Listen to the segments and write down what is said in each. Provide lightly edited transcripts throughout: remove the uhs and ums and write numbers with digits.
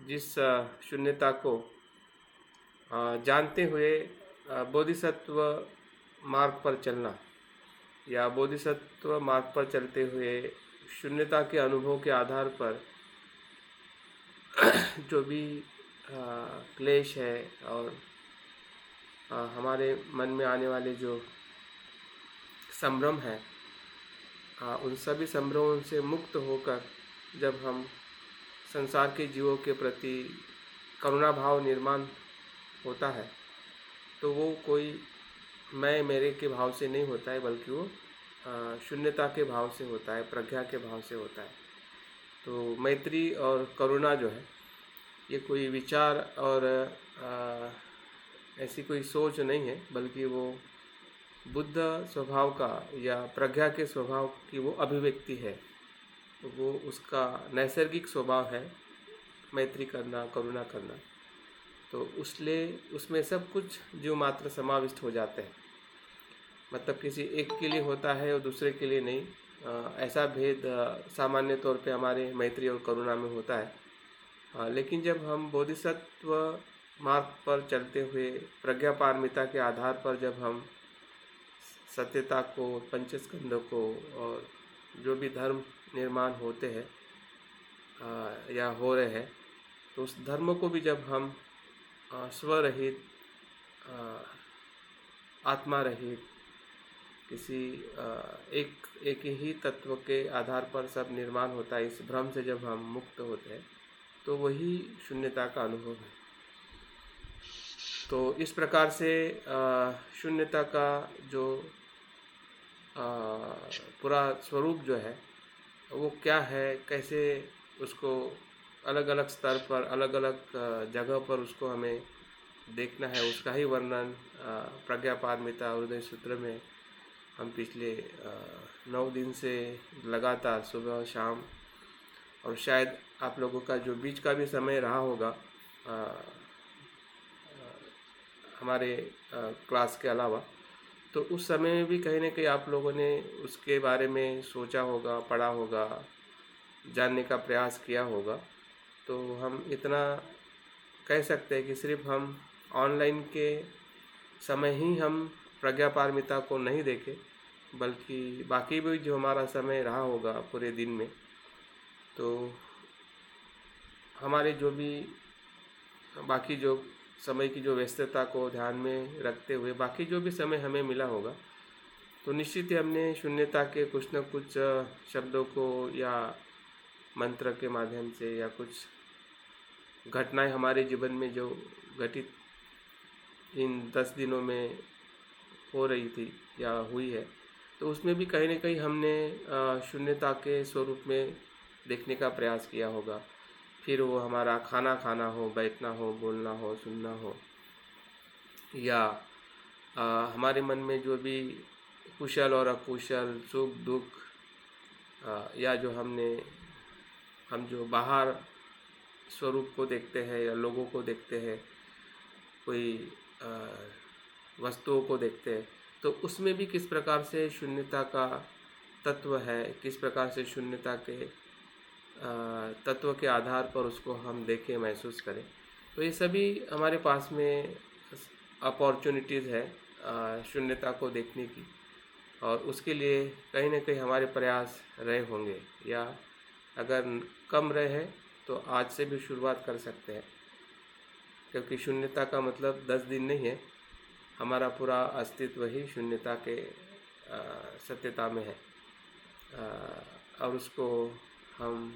जिस शून्यता को जानते हुए बोधिसत्व मार्ग पर चलना या बोधिसत्व मार्ग पर चलते हुए शून्यता के अनुभव के आधार पर जो भी क्लेश है और हमारे मन में आने वाले जो संभ्रम है, उन सभी संभ्रमों से मुक्त होकर जब हम संसार के जीवों के प्रति करुणा भाव निर्माण होता है तो वो कोई मैं मेरे के भाव से नहीं होता है, बल्कि वो शून्यता के भाव से होता है, प्रज्ञा के भाव से होता है। तो मैत्री और करुणा जो है ये कोई विचार और ऐसी कोई सोच नहीं है, बल्कि वो बुद्ध स्वभाव का या प्रज्ञा के स्वभाव की वो अभिव्यक्ति है। तो वो उसका नैसर्गिक स्वभाव है मैत्री करना, करुणा करना। तो उसमें सब कुछ जीव मात्र समाविष्ट हो जाते हैं। मतलब किसी एक के लिए होता है और दूसरे के लिए नहीं। ऐसा भेद सामान्य तौर पे हमारे मैत्री और करुणा में होता है। लेकिन जब हम बोधिसत्व मार्ग पर चलते हुए प्रज्ञा पारमिता के आधार पर जब हम सत्यता को, पंचस्कंद को और जो भी धर्म निर्माण होते हैं या हो रहे हैं, तो उस धर्म को भी जब हम स्वरहित, आत्मा रहित, किसी एक ही तत्व के आधार पर सब निर्माण होता है, इस भ्रम से जब हम मुक्त होते हैं तो वही शून्यता का अनुभव है। तो इस प्रकार से शून्यता का जो पूरा स्वरूप जो है वो क्या है, कैसे उसको अलग अलग स्तर पर, अलग अलग जगह पर उसको हमें देखना है, उसका ही वर्णन प्रज्ञा पारमिता हृदय सूत्र में हम पिछले 9 दिन से लगातार सुबह शाम और शायद आप लोगों का जो बीच का भी समय रहा होगा हमारे क्लास के अलावा, तो उस समय में भी कहीं ना कहीं आप लोगों ने उसके बारे में सोचा होगा, पढ़ा होगा, जानने का प्रयास किया होगा। तो हम इतना कह सकते हैं कि सिर्फ हम ऑनलाइन के समय ही हम प्रज्ञा पारमिता को नहीं देखें, बल्कि बाकी भी जो हमारा समय रहा होगा पूरे दिन में, तो हमारे जो भी बाकी जो समय की जो व्यस्तता को ध्यान में रखते हुए बाकी जो भी समय हमें मिला होगा, तो निश्चित ही हमने शून्यता के कुछ न कुछ शब्दों को या मंत्र के माध्यम से या कुछ घटनाएं हमारे जीवन में जो घटित इन 10 दिनों में हो रही थी या हुई है, तो उसमें भी कहीं न कहीं हमने शून्यता के स्वरूप में देखने का प्रयास किया होगा। फिर वो हमारा खाना खाना हो, बैठना हो, बोलना हो, सुनना हो, या हमारे मन में जो भी कुशल और अकुशल, सुख दुख, या जो हम जो बाहर स्वरूप को देखते हैं या लोगों को देखते हैं, कोई वस्तुओं को देखते हैं, तो उसमें भी किस प्रकार से शून्यता का तत्व है, किस प्रकार से शून्यता के तत्व के आधार पर उसको हम देखें, महसूस करें। तो ये सभी हमारे पास में अपॉर्चुनिटीज़ है शून्यता को देखने की, और उसके लिए कहीं ना कहीं हमारे प्रयास रहे होंगे, या अगर कम रहे हैं तो आज से भी शुरुआत कर सकते हैं, क्योंकि शून्यता का मतलब 10 दिन नहीं है, हमारा पूरा अस्तित्व ही शून्यता के सत्यता में है। और उसको हम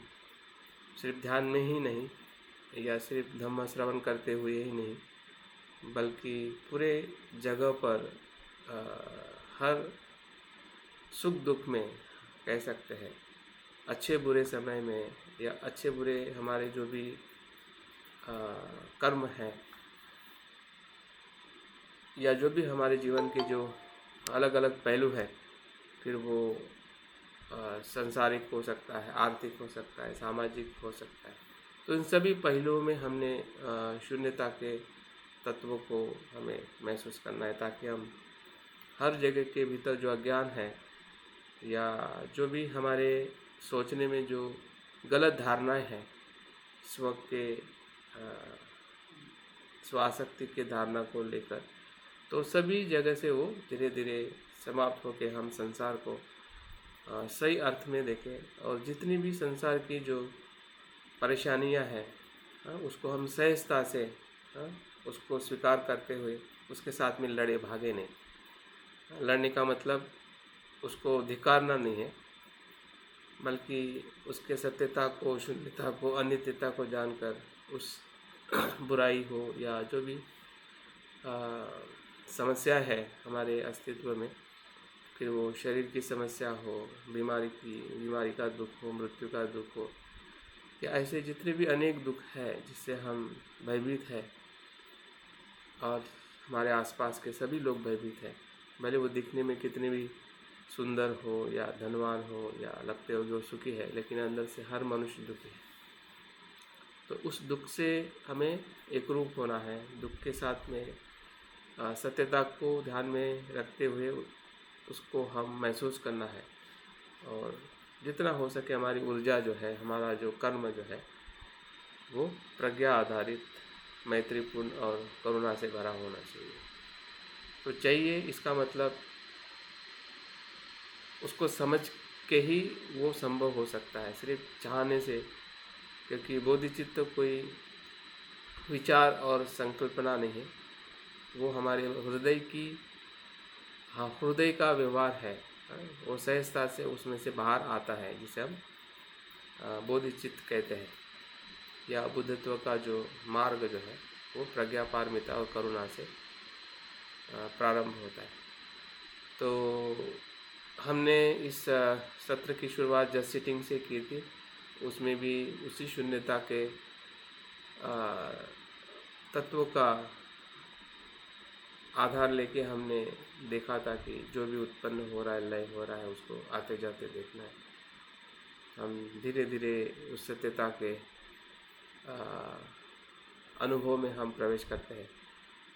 सिर्फ ध्यान में ही नहीं या सिर्फ धम्म श्रवण करते हुए ही नहीं, बल्कि पूरे जगह पर हर सुख दुख में कह सकते हैं, अच्छे बुरे समय में या अच्छे बुरे हमारे जो भी कर्म हैं या जो भी हमारे जीवन के जो अलग अलग पहलू हैं, फिर वो सांसारिक हो सकता है, आर्थिक हो सकता है, सामाजिक हो सकता है, तो इन सभी पहलुओं में हमने शून्यता के तत्वों को हमें महसूस करना है, ताकि हम हर जगह के भीतर जो अज्ञान है या जो भी हमारे सोचने में जो गलत धारणाएं हैं, स्व के स्वाशक्ति के धारणा को लेकर, तो सभी जगह से वो धीरे धीरे समाप्त होके हम संसार को सही अर्थ में देखें और जितनी भी संसार की जो परेशानियां हैं, उसको हम सहजता से उसको स्वीकार करते हुए उसके साथ में लड़े, भागे नहीं। लड़ने का मतलब उसको धिक्कारना नहीं है, बल्कि उसके सत्यता को, शून्यता को, अनित्यता को जानकर उस बुराई हो या जो भी समस्या है हमारे अस्तित्व में, फिर वो शरीर की समस्या हो, बीमारी का दुख हो, मृत्यु का दुख हो, या ऐसे जितने भी अनेक दुख है जिससे हम भयभीत हैं और हमारे आसपास के सभी लोग भयभीत हैं, भले वो दिखने में कितने भी सुंदर हो या धनवान हो या लगते हो जो सुखी है, लेकिन अंदर से हर मनुष्य दुखी है। तो उस दुख से हमें एक रूप होना है, दुख के साथ में सत्यता को ध्यान में रखते हुए उसको हम महसूस करना है, और जितना हो सके हमारी ऊर्जा जो है, हमारा जो कर्म जो है, वो प्रज्ञा आधारित, मैत्रीपूर्ण और करुणा से भरा होना चाहिए। तो चाहिए इसका मतलब उसको समझ के ही वो संभव हो सकता है, सिर्फ चाहने से, क्योंकि बोधिचित्त तो कोई विचार और संकल्पना नहीं है, वो हमारे हृदय की, हाँ, हृदय का व्यवहार है। वो सहजता से उसमें से बाहर आता है, जिसे हम बोधिचित्त कहते हैं, या बुद्धत्व का जो मार्ग जो है वो प्रज्ञा, पारमिता और करुणा से प्रारंभ होता है। तो हमने इस सत्र की शुरुआत जस्ट सिटिंग से की थी, उसमें भी उसी शून्यता के तत्व का आधार लेके हमने देखा था कि जो भी उत्पन्न हो रहा है, लय हो रहा है, उसको आते जाते देखना है। हम धीरे धीरे उस सत्यता के अनुभव में हम प्रवेश करते हैं।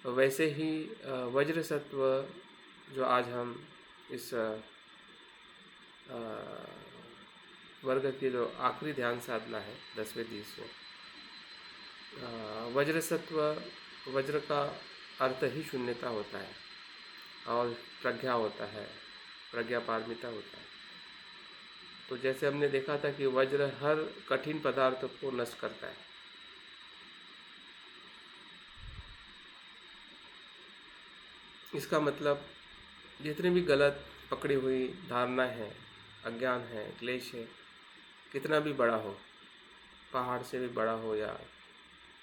तो वैसे ही वज्र सत्व जो आज हम इस वर्ग की जो आखिरी ध्यान साधना है 10वें दिवस, वज्र सत्व, वज्र का अर्थ ही शून्यता होता है और प्रज्ञा होता है, प्रज्ञा पारमिता होता है। तो जैसे हमने देखा था कि वज्र हर कठिन पदार्थ को नष्ट करता है। इसका मतलब जितने भी गलत पकड़ी हुई धारणा है, अज्ञान है, क्लेश है, कितना भी बड़ा हो, पहाड़ से भी बड़ा हो, या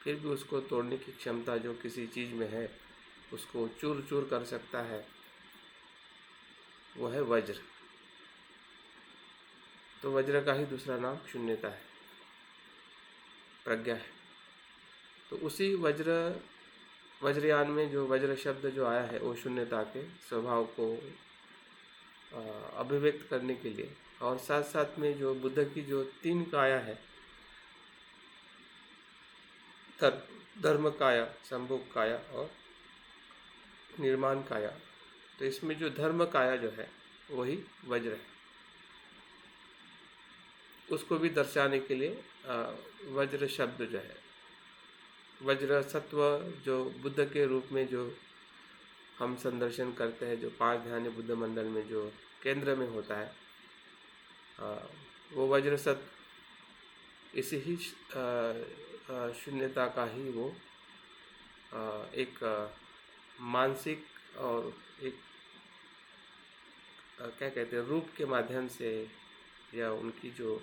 फिर भी उसको तोड़ने की क्षमता जो किसी चीज़ में है, उसको चूर चूर कर सकता है, वो है वज्र। तो वज्र का ही दूसरा नाम शून्यता है, प्रज्ञा है। तो उसी वज्रयान में जो वज्र शब्द जो आया है, वो शून्यता के स्वभाव को अभिव्यक्त करने के लिए, और साथ साथ में जो बुद्ध की जो 3 काया है, धर्म काया, संभोग काया और निर्माण काया, तो इसमें जो धर्म काया जो है वही वज्र है। उसको भी दर्शाने के लिए वज्र शब्द जो है, वज्र सत्व जो बुद्ध के रूप में जो हम संदर्शन करते हैं, जो 5 ध्यान बुद्ध मंडल में जो केंद्र में होता है, वो वज्र सत्व इसी ही शून्यता का ही वो एक मानसिक और एक क्या कहते हैं, रूप के माध्यम से, या उनकी जो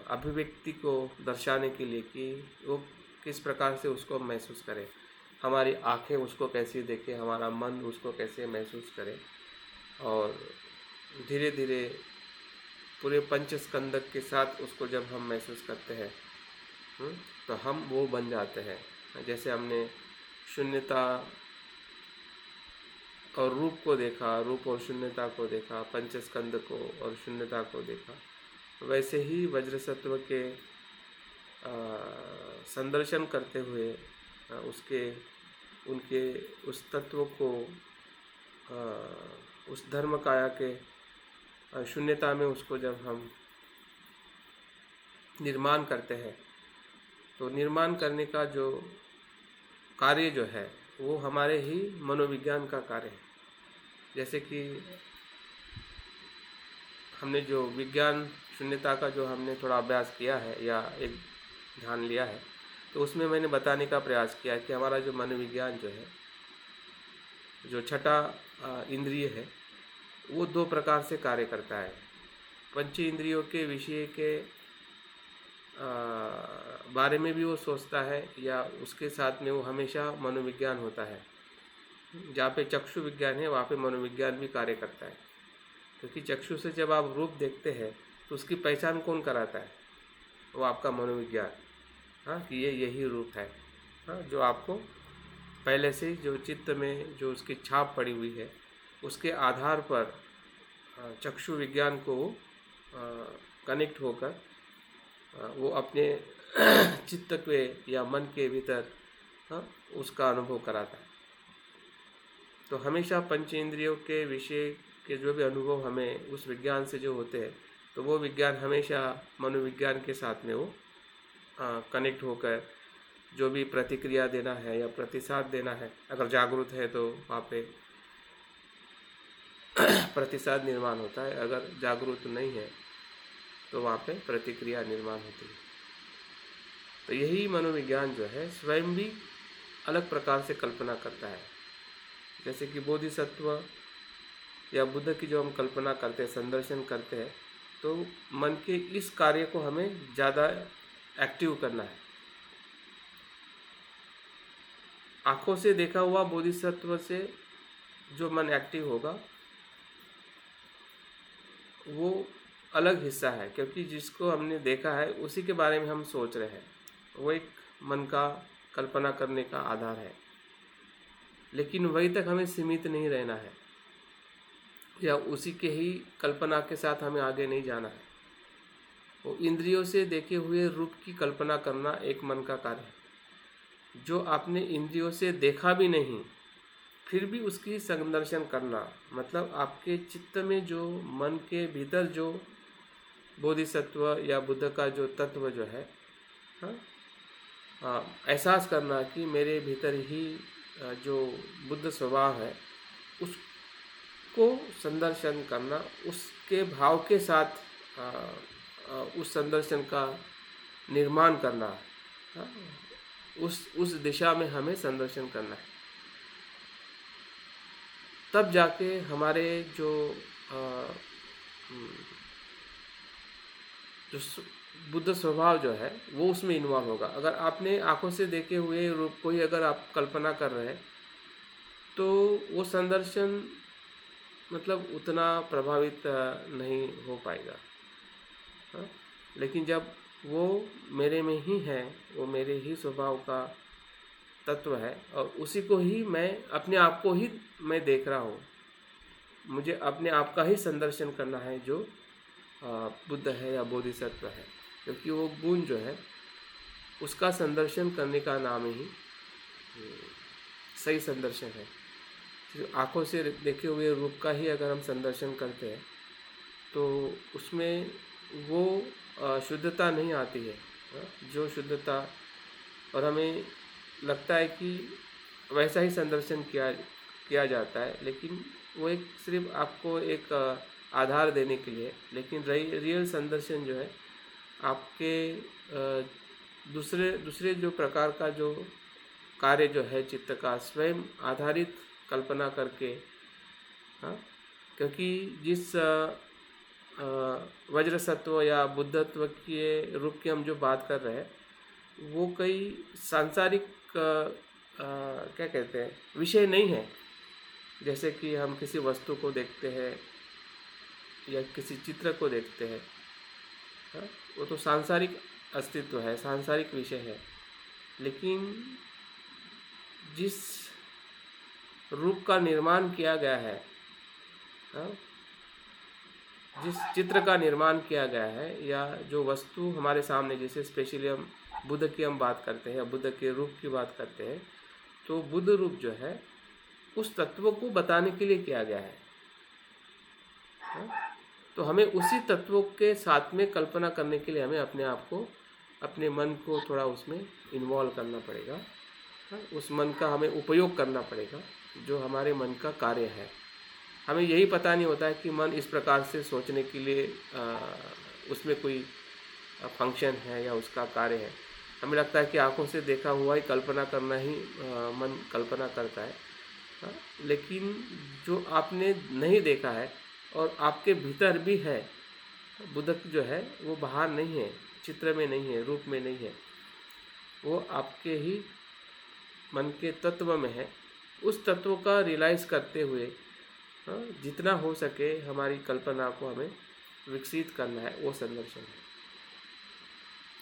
अभिव्यक्ति को दर्शाने के लिए कि वो किस प्रकार से उसको महसूस करें, हमारी आँखें उसको कैसे देखें, हमारा मन उसको कैसे महसूस करे, और धीरे धीरे पूरे पंचस्कंदक के साथ उसको जब हम महसूस करते हैं, तो हम वो बन जाते हैं। जैसे हमने शून्यता और रूप को देखा, रूप और शून्यता को देखा, पंचस्कंद को और शून्यता को देखा, वैसे ही वज्र सत्व के संदर्शन करते हुए उनके उस तत्व को उस धर्म काया के शून्यता में उसको जब हम निर्माण करते हैं, तो निर्माण करने का जो कार्य जो है वो हमारे ही मनोविज्ञान का कार्य है। जैसे कि हमने जो विज्ञान शून्यता का जो हमने थोड़ा अभ्यास किया है या एक ध्यान लिया है, तो उसमें मैंने बताने का प्रयास किया कि हमारा जो मनोविज्ञान जो है, जो छठा इंद्रिय है, वो दो प्रकार से कार्य करता है। पंच इंद्रियों के विषय के बारे में भी वो सोचता है, या उसके साथ में वो हमेशा मनोविज्ञान होता है। जहाँ पे चक्षु विज्ञान है वहाँ पे मनोविज्ञान भी कार्य करता है, क्योंकि चक्षु से जब आप रूप देखते हैं तो उसकी पहचान कौन कराता है? वो आपका मनोविज्ञान। हाँ, कि ये यही रूप है। हाँ, जो आपको पहले से जो चित्त में जो उसकी छाप पड़ी हुई है, उसके आधार पर चक्षु विज्ञान को कनेक्ट होकर वो अपने चित्त के या मन के भीतर उसका अनुभव कराता है। तो हमेशा पंच इंद्रियों के विषय के जो भी अनुभव हमें उस विज्ञान से जो होते हैं, तो वो विज्ञान हमेशा मनोविज्ञान के साथ में वो कनेक्ट होकर जो भी प्रतिक्रिया देना है या प्रतिसाद देना है, अगर जागरूक है तो वहाँ पे प्रतिसाद निर्माण होता है, अगर जागरूक नहीं है तो वहाँ पे प्रतिक्रिया निर्माण होती है। तो यही मनोविज्ञान जो है स्वयं भी अलग प्रकार से कल्पना करता है। जैसे कि बोधिसत्व या बुद्ध की जो हम कल्पना करते हैं, संदर्शन करते हैं, तो मन के इस कार्य को हमें ज़्यादा एक्टिव करना है। आँखों से देखा हुआ बोधिसत्व से जो मन एक्टिव होगा वो अलग हिस्सा है, क्योंकि जिसको हमने देखा है उसी के बारे में हम सोच रहे हैं। वो एक मन का कल्पना करने का आधार है, लेकिन वहीं तक हमें सीमित नहीं रहना है, या उसी के ही कल्पना के साथ हमें आगे नहीं जाना है। वो इंद्रियों से देखे हुए रूप की कल्पना करना एक मन का कार्य है। जो आपने इंद्रियों से देखा भी नहीं फिर भी उसकी संदर्शन करना, मतलब आपके चित्त में जो मन के भीतर जो बोधिसत्व या बुद्ध का जो तत्व जो है, एहसास करना कि मेरे भीतर ही जो बुद्ध स्वभाव है उसको संदर्शन करना, उसके भाव के साथ उस संदर्शन का निर्माण करना, उस दिशा में हमें संदर्शन करना है। तब जाके हमारे जो बुद्ध स्वभाव जो है वो उसमें इन्वॉल्व होगा। अगर आपने आंखों से देखे हुए रूप को ही अगर आप कल्पना कर रहे हैं तो वो संदर्शन मतलब उतना प्रभावित नहीं हो पाएगा। लेकिन जब वो मेरे में ही है, वो मेरे ही स्वभाव का तत्व है और उसी को ही मैं अपने आप को ही मैं देख रहा हूँ, मुझे अपने आप का ही संदर्शन करना है जो बुद्ध है या बोधिसत्व है, क्योंकि वो गुण जो है उसका संदर्शन करने का नाम ही सही संदर्शन है। तो आँखों से देखे हुए रूप का ही अगर हम संदर्शन करते हैं तो उसमें वो शुद्धता नहीं आती है, जो शुद्धता, और हमें लगता है कि वैसा ही संदर्शन किया जाता है, लेकिन वो एक सिर्फ आपको एक आधार देने के लिए, लेकिन रियल संदर्शन जो है आपके दूसरे जो प्रकार का जो कार्य जो है चित्त का स्वयं आधारित कल्पना करके, क्योंकि जिस वज्र सत्व या बुद्धत्व के रूप की हम जो बात कर रहे हैं वो कई सांसारिक क्या कहते हैं विषय नहीं है। जैसे कि हम किसी वस्तु को देखते हैं या किसी चित्र को देखते हैं, वो तो सांसारिक अस्तित्व है, सांसारिक विषय है, लेकिन जिस रूप का निर्माण किया गया है, जिस चित्र का निर्माण किया गया है, या जो वस्तु हमारे सामने, जैसे स्पेशली हम बुद्ध की हम बात करते हैं या बुद्ध के रूप की बात करते हैं, तो बुद्ध रूप जो है उस तत्व को बताने के लिए किया गया है। तो हमें उसी तत्व के साथ में कल्पना करने के लिए हमें अपने आप को अपने मन को थोड़ा उसमें इन्वॉल्व करना पड़ेगा। हाँ, उस मन का हमें उपयोग करना पड़ेगा जो हमारे मन का कार्य है। हमें यही पता नहीं होता है कि मन इस प्रकार से सोचने के लिए उसमें कोई फंक्शन है या उसका कार्य है। हमें लगता है कि आंखों से देखा हुआ ही कल्पना करना ही मन कल्पना करता है। हाँ, लेकिन जो आपने नहीं देखा है और आपके भीतर भी है, बुद्धक जो है वो बाहर नहीं है, चित्र में नहीं है, रूप में नहीं है, वो आपके ही मन के तत्व में है। उस तत्व का रियलाइज़ करते हुए हाँ, जितना हो सके हमारी कल्पना को हमें विकसित करना है, वो संदर्शन है।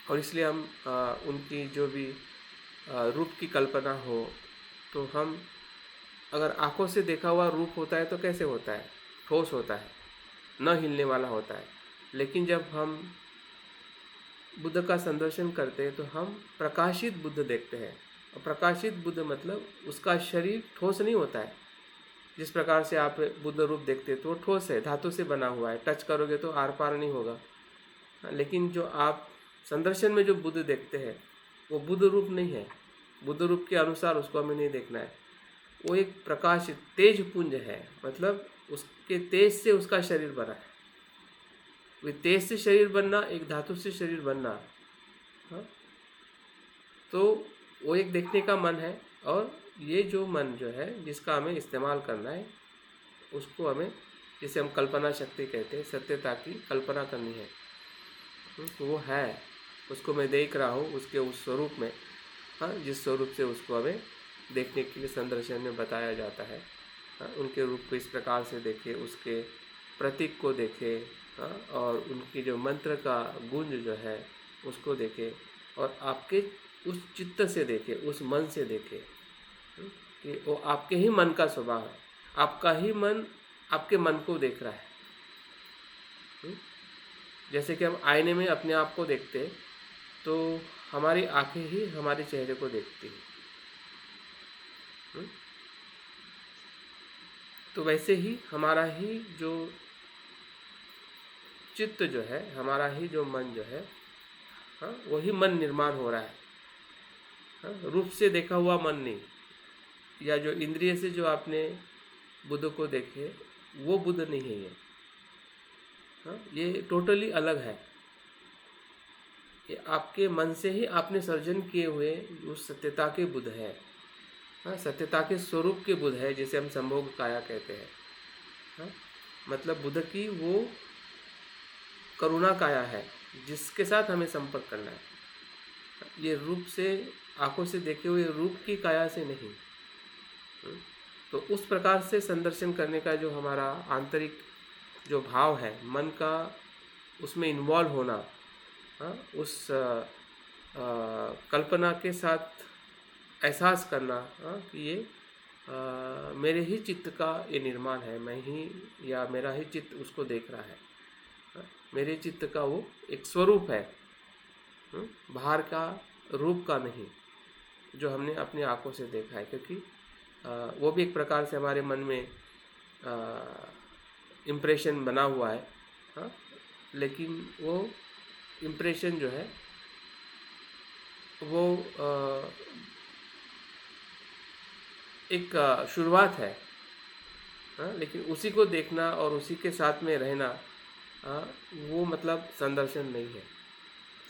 और इसलिए हम उनकी जो भी रूप की कल्पना हो, तो हम अगर आंखों से देखा हुआ रूप होता है तो कैसे होता है, ठोस होता है, न हिलने वाला होता है। लेकिन जब हम बुद्ध का संदर्शन करते हैं तो हम प्रकाशित बुद्ध देखते हैं। और प्रकाशित बुद्ध मतलब उसका शरीर ठोस नहीं होता है। जिस प्रकार से आप बुद्ध रूप देखते हैं तो वो ठोस है, धातु से बना हुआ है, टच करोगे तो आर पार नहीं होगा। लेकिन जो आप संदर्शन में जो बुद्ध देखते हैं वो बुद्ध रूप नहीं है, बुद्ध रूप के अनुसार उसको हमें नहीं देखना है। वो एक प्रकाश तेज पुंज है, मतलब उसके तेज से उसका शरीर बना है। वे तेज से शरीर बनना, एक धातु से शरीर बनना, हाँ, तो वो एक देखने का मन है। और ये जो मन जो है जिसका हमें इस्तेमाल करना है, उसको हमें, जिसे हम कल्पना शक्ति कहते हैं, सत्यता की कल्पना करनी है। तो वो है, उसको मैं देख रहा हूँ उसके उस स्वरूप में, हाँ, जिस स्वरूप से उसको हमें देखने के लिए संदर्शन में बताया जाता है। हाँ, उनके रूप को इस प्रकार से देखे, उसके प्रतीक को देखे, हाँ, और उनकी जो मंत्र का गुंज जो है उसको देखे, और आपके उस चित्त से देखे, उस मन से देखे कि वो आपके ही मन का स्वभाव है, आपका ही मन आपके मन को देख रहा है। जैसे कि हम आईने में अपने आप को देखते हैं तो हमारी आंखें ही हमारे चेहरे को देखती हैं। तो वैसे ही हमारा ही जो चित्त जो है, हमारा ही जो मन जो है, हाँ, वही मन निर्माण हो रहा है। हाँ, रूप से देखा हुआ मन नहीं, या जो इंद्रिय से जो आपने बुद्ध को देखे वो बुद्ध नहीं है ये। हाँ, ये टोटली अलग है। ये आपके मन से ही आपने सर्जन किए हुए उस सत्यता के बुद्ध है। हाँ, सत्यता के स्वरूप के बुद्ध है, जिसे हम संभोग काया कहते हैं। हाँ, मतलब बुद्ध की वो करुणा काया है जिसके साथ हमें संपर्क करना है। ये रूप से, आंखों से देखे हुए रूप की काया से नहीं। तो उस प्रकार से संदर्शन करने का जो हमारा आंतरिक जो भाव है, मन का उसमें इन्वॉल्व होना, हाँ, उस कल्पना के साथ एहसास करना, हाँ, कि ये मेरे ही चित्त का ये निर्माण है, मैं ही या मेरा ही चित्त उसको देख रहा है। हाँ, मेरे चित्त का वो एक स्वरूप है, बाहर का रूप का नहीं, जो हमने अपनी आंखों से देखा है। क्योंकि वो भी एक प्रकार से हमारे मन में इम्प्रेशन बना हुआ है। हाँ, लेकिन वो इम्प्रेशन जो है वो एक शुरुआत है। हाँ, लेकिन उसी को देखना और उसी के साथ में रहना, हाँ, वो मतलब संदर्शन नहीं है,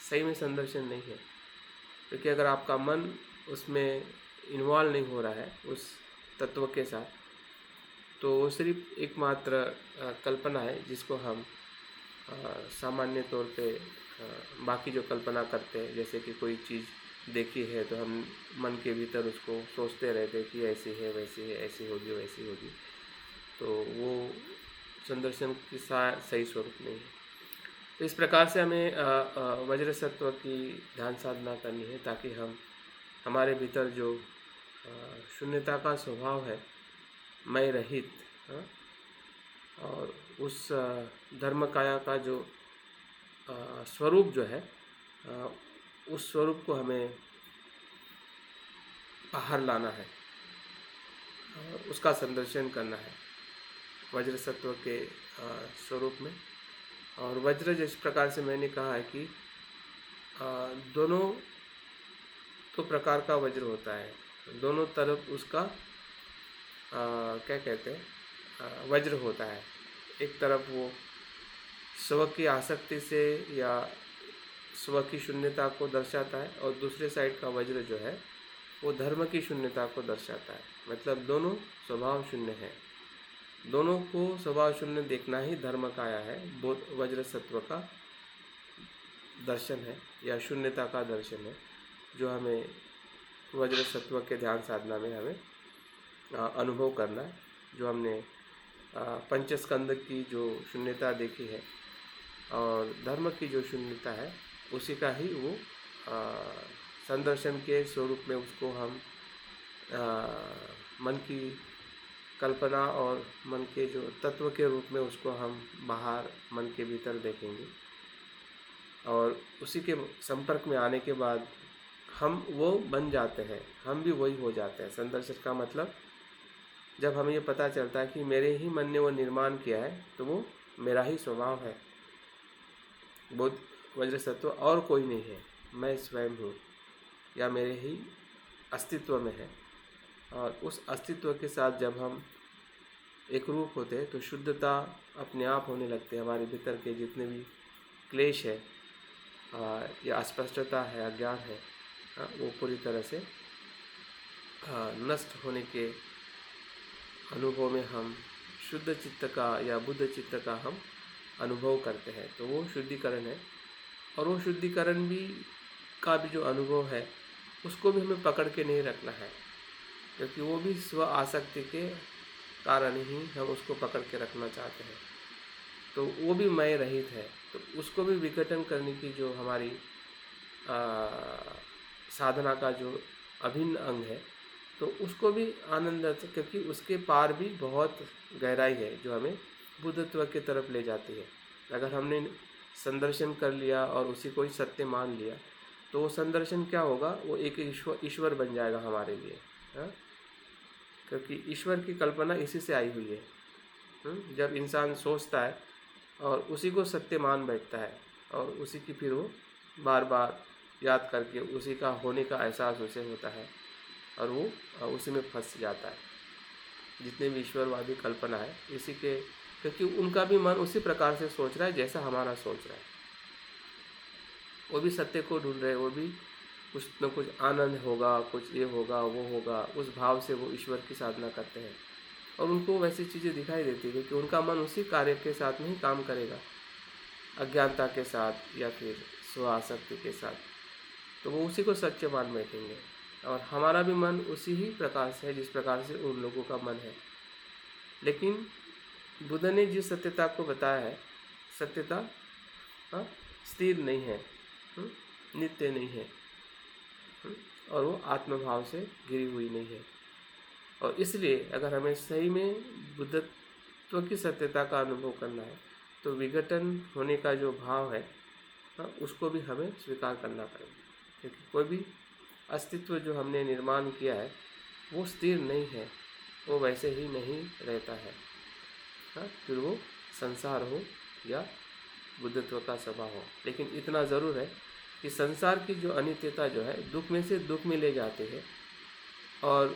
सही में संदर्शन नहीं है। क्योंकि अगर आपका मन उसमें इन्वॉल्व नहीं हो रहा है उस तत्व के साथ, तो वो सिर्फ एकमात्र कल्पना है, जिसको हम सामान्य तौर पे बाकी जो कल्पना करते हैं, जैसे कि कोई चीज़ देखी है तो हम मन के भीतर उसको सोचते रहते हैं कि ऐसी है, वैसी है, ऐसी होगी, वैसी होगी। तो वो संदर्शन की सही स्वरूप नहीं है। तो इस प्रकार से हमें वज्र सत्व की ध्यान साधना करनी है, ताकि हम हमारे भीतर जो शून्यता का स्वभाव है, मैं रहित, हाँ, और उस धर्म काया का जो स्वरूप जो है, उस स्वरूप को हमें बाहर लाना है और उसका संदर्शन करना है वज्र सत्व के स्वरूप में। और वज्र जिस प्रकार से मैंने कहा है कि दोनों तो प्रकार का वज्र होता है, दोनों तरफ उसका क्या कहते हैं वज्र होता है। एक तरफ वो स्व की आसक्ति से या स्व की शून्यता को दर्शाता है, और दूसरे साइड का वज्र जो है वो धर्म की शून्यता को दर्शाता है। मतलब दोनों स्वभाव शून्य है, दोनों को स्वभाव शून्य देखना ही धर्म काया है, वज्र सत्व का दर्शन है या शून्यता का दर्शन है, जो हमें वज्र सत्व के ध्यान साधना में हमें अनुभव करना है। जो हमने पंचस्कंद की जो शून्यता देखी है और धर्म की जो शून्यता है, उसी का ही वो संदर्शन के स्वरूप में उसको हम मन की कल्पना और मन के जो तत्व के रूप में उसको हम बाहर मन के भीतर देखेंगे, और उसी के संपर्क में आने के बाद हम वो बन जाते हैं, हम भी वही हो जाते हैं। संदर्शन का मतलब जब हमें ये पता चलता है कि मेरे ही मन ने वो निर्माण किया है, तो वो मेरा ही स्वभाव है, वो वज्र सत्व और कोई नहीं है, मैं स्वयं हूँ या मेरे ही अस्तित्व में है। और उस अस्तित्व के साथ जब हम एक रूप होते हैं तो शुद्धता अपने आप होने लगती है। हमारे भीतर के जितने भी क्लेश है या अस्पष्टता है, अज्ञान है, वो पूरी तरह से नष्ट होने के अनुभव में हम शुद्ध चित्त का या बुद्ध चित्त का हम अनुभव करते हैं। तो वो शुद्धिकरण है, और वो शुद्धिकरण भी का भी जो अनुभव है उसको भी हमें पकड़ के नहीं रखना है, क्योंकि वो भी स्व आसक्ति के कारण ही हम उसको पकड़ के रखना चाहते हैं। तो वो भी मैं रहित है, तो उसको भी विघटन करने की जो हमारी साधना का जो अभिन्न अंग है, तो उसको भी आनंद, क्योंकि उसके पार भी बहुत गहराई है जो हमें बुद्धत्व की तरफ ले जाती है। अगर हमने संदर्शन कर लिया और उसी को ही सत्य मान लिया, तो वो संदर्शन क्या होगा, वो एक ईश्वर बन जाएगा हमारे लिए। क्योंकि ईश्वर की कल्पना इसी से आई हुई है। जब इंसान सोचता है और उसी को सत्य मान बैठता है और उसी की फिर वो बार बार याद करके उसी का होने का एहसास उसे होता है, और वो उसी में फंस जाता है। जितने भी ईश्वरवादी कल्पना है इसी के, क्योंकि उनका भी मन उसी प्रकार से सोच रहा है जैसा हमारा सोच रहा है। वो भी सत्य को ढूंढ रहे हैं, वो भी कुछ न कुछ आनंद होगा, कुछ ये होगा, वो होगा, उस भाव से वो ईश्वर की साधना करते हैं। और उनको वैसी चीज़ें दिखाई देती है कि उनका मन उसी कार्य के साथ में ही काम करेगा, अज्ञानता के साथ या फिर स्वासक्ति के साथ, तो वो उसी को सत्य मान बैठेंगे। और हमारा भी मन उसी ही प्रकार से है जिस प्रकार से उन लोगों का मन है। लेकिन बुद्ध ने जिस सत्यता को बताया है, सत्यता स्थिर नहीं है, नित्य नहीं है, और वो आत्मभाव से घिरी हुई नहीं है। और इसलिए अगर हमें सही में बुद्धत्व की सत्यता का अनुभव करना है, तो विघटन होने का जो भाव है उसको भी हमें स्वीकार करना पड़ेगा। क्योंकि कोई भी अस्तित्व जो हमने निर्माण किया है वो स्थिर नहीं है, वो वैसे ही नहीं रहता है। फिर वो संसार हो या बुद्धत्व का स्वभाव हो। लेकिन इतना ज़रूर है कि संसार की जो अनित्यता जो है दुख में से दुख में ले जाती है, और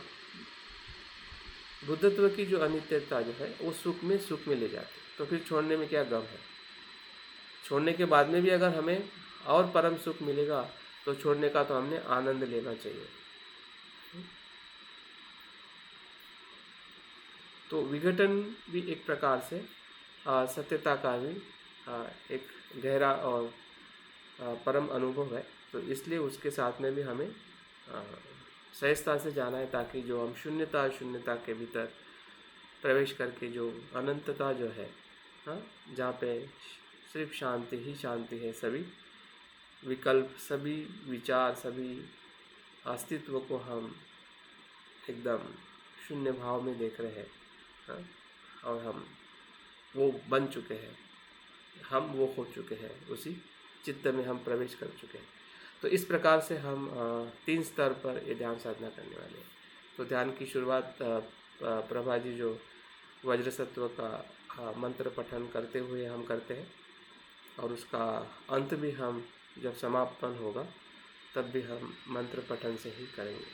बुद्धत्व की जो अनित्यता जो है वो सुख में ले जाती है। तो फिर छोड़ने में क्या गम है? छोड़ने के बाद में भी अगर हमें और परम सुख मिलेगा तो छोड़ने का तो हमने आनंद लेना चाहिए। तो विघटन भी एक प्रकार से सत्यता का भी एक गहरा और परम अनुभव है। तो इसलिए उसके साथ में भी हमें सहजता से जाना है, ताकि जो हम शून्यता के भीतर प्रवेश करके जो अनंतता जो है, जहाँ पे सिर्फ शांति ही शांति है, सभी विकल्प, सभी विचार, सभी अस्तित्व को हम एकदम शून्य भाव में देख रहे हैं, और हम वो बन चुके हैं, हम वो हो चुके हैं, उसी चित्त में हम प्रवेश कर चुके हैं। तो इस प्रकार से हम 3 स्तर पर ये ध्यान साधना करने वाले हैं। तो ध्यान की शुरुआत प्रभा जी जो वज्र सत्व का मंत्र पठन करते हुए हम करते हैं, और उसका अंत भी हम जब समापन होगा तब भी हम मंत्र पठन से ही करेंगे।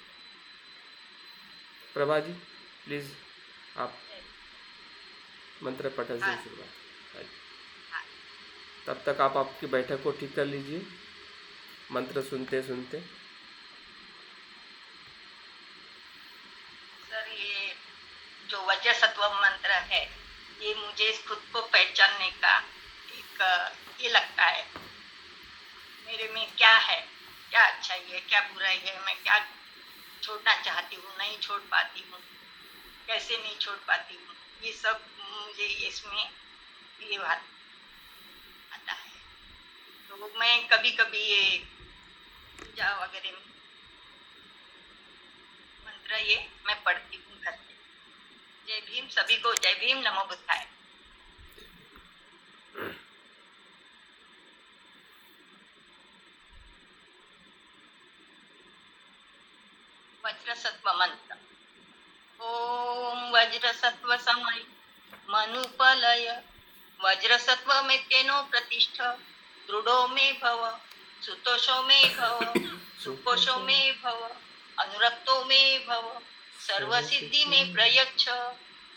प्रभा जी प्लीज़ आप मंत्र पठन से हाँ शुरुआत। हाँ तब तक आप आपकी बैठक को ठीक कर लीजिए मंत्र सुनते सुनते। सर, ये जो वज्र सत्व मंत्र है, ये मुझे खुद को पहचानने का एक ये लगता है, मेरे में क्या है, क्या अच्छाई है, क्या बुराई है, मैं क्या छोड़ना चाहती हूँ, नहीं छोड़ पाती हूँ, कैसे नहीं छोड़ पाती हूँ, ये सब मुझे इसमें ये बात आता है। तो मैं कभी कभी ये पूजा वगैरह में मंत्र ये मैं पढ़ती हूँ घर पे। जय भीम सभी को, जय भीम, नमो बुद्धाय। वज्र सत्व मंत्र। ओम वज्र सत्व समय मनुपलय वज्र सत्व में तेनो प्रतिष्ठ दृढ़ो में भव सुतोषो में भव सुकोशो में भव अनुरक्तो में भव सर्व सिद्धि में प्रयच्छ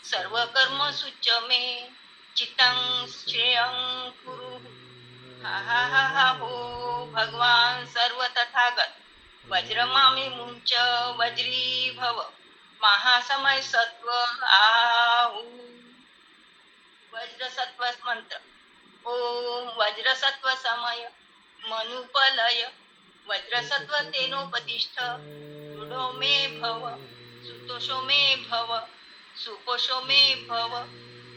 सर्व कर्म सुच में चितं श्रेयं कुरु। हा हा हा हा हो भगवान सर्व तथागत वज्रमामि मुंच वज्री भव महासमय सत्व आहू। वज्र सत्व मंत्र। ओम वज्र सत्व समय मनुपलय वज्र सत्व तेनोपतिष्ठ दृढ़ो में भव सुतोषो में भव सुकोशो में भव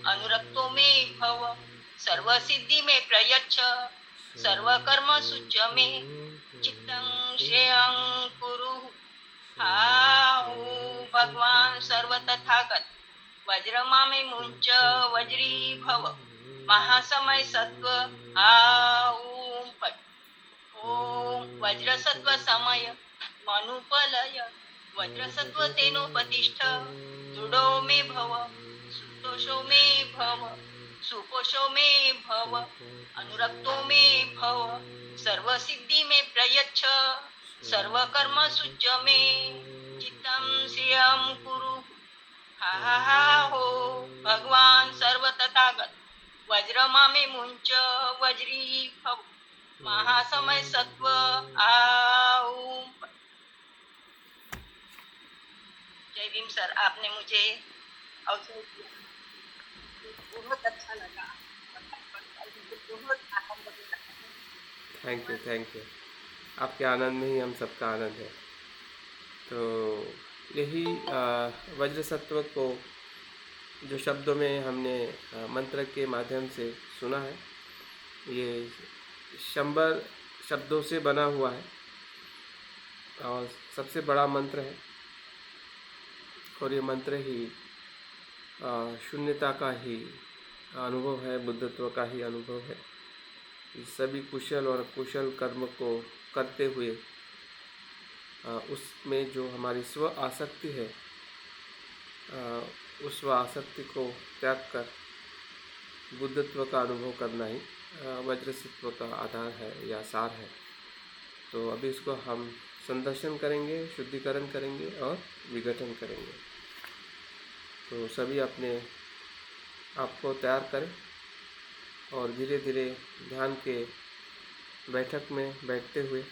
अनुरक्तो में भव सर्व सिद्धि में प्रयच्छ सर्व कर्म सुच में चित्तं श्रेयं कुरु। आहू भगवान सर्व तथागत वज्रमा में मुंच वज्री भव महासमय सत्व आहू पट। ओम वज्र सत्व समय मनुपलय वज्र सत्व तेनोपतिष्ठ दृढ़ो में भव सुतोषो में भव सुकोशो में भव अनुरक्तो में भव सर्व सिद्धि में प्रयच्छ सर्व कर्म सुच में चित्तं श्रियं कुरु। हा हा हा हो भगवान सर्व तथागत वज्रमा में मुंच वज्री भव महासमय सत्व आओ। जय भीम सर, आपने मुझे अवसर दिया, बहुत अच्छा लगा, बहुत आनंद मिला। Thank you. आपके आनंद में ही हम सबका आनंद है। तो यही वज्र सत्व को जो शब्दों में हमने मंत्र के माध्यम से सुना है, ये 100 शब्दों से बना हुआ है और सबसे बड़ा मंत्र है। और ये मंत्र ही शून्यता का ही अनुभव है, बुद्धत्व का ही अनुभव है। सभी कुशल और कुशल कर्म को करते हुए उसमें जो हमारी स्व आसक्ति है, उस स्व आसक्ति को त्याग कर बुद्धत्व का अनुभव करना ही वज्रसत्व का आधार है या सार है। तो अभी इसको हम संदर्शन करेंगे, शुद्धिकरण करेंगे और विघटन करेंगे। तो सभी अपने आप को तैयार करें और धीरे धीरे ध्यान के बैठक में बैठते हुए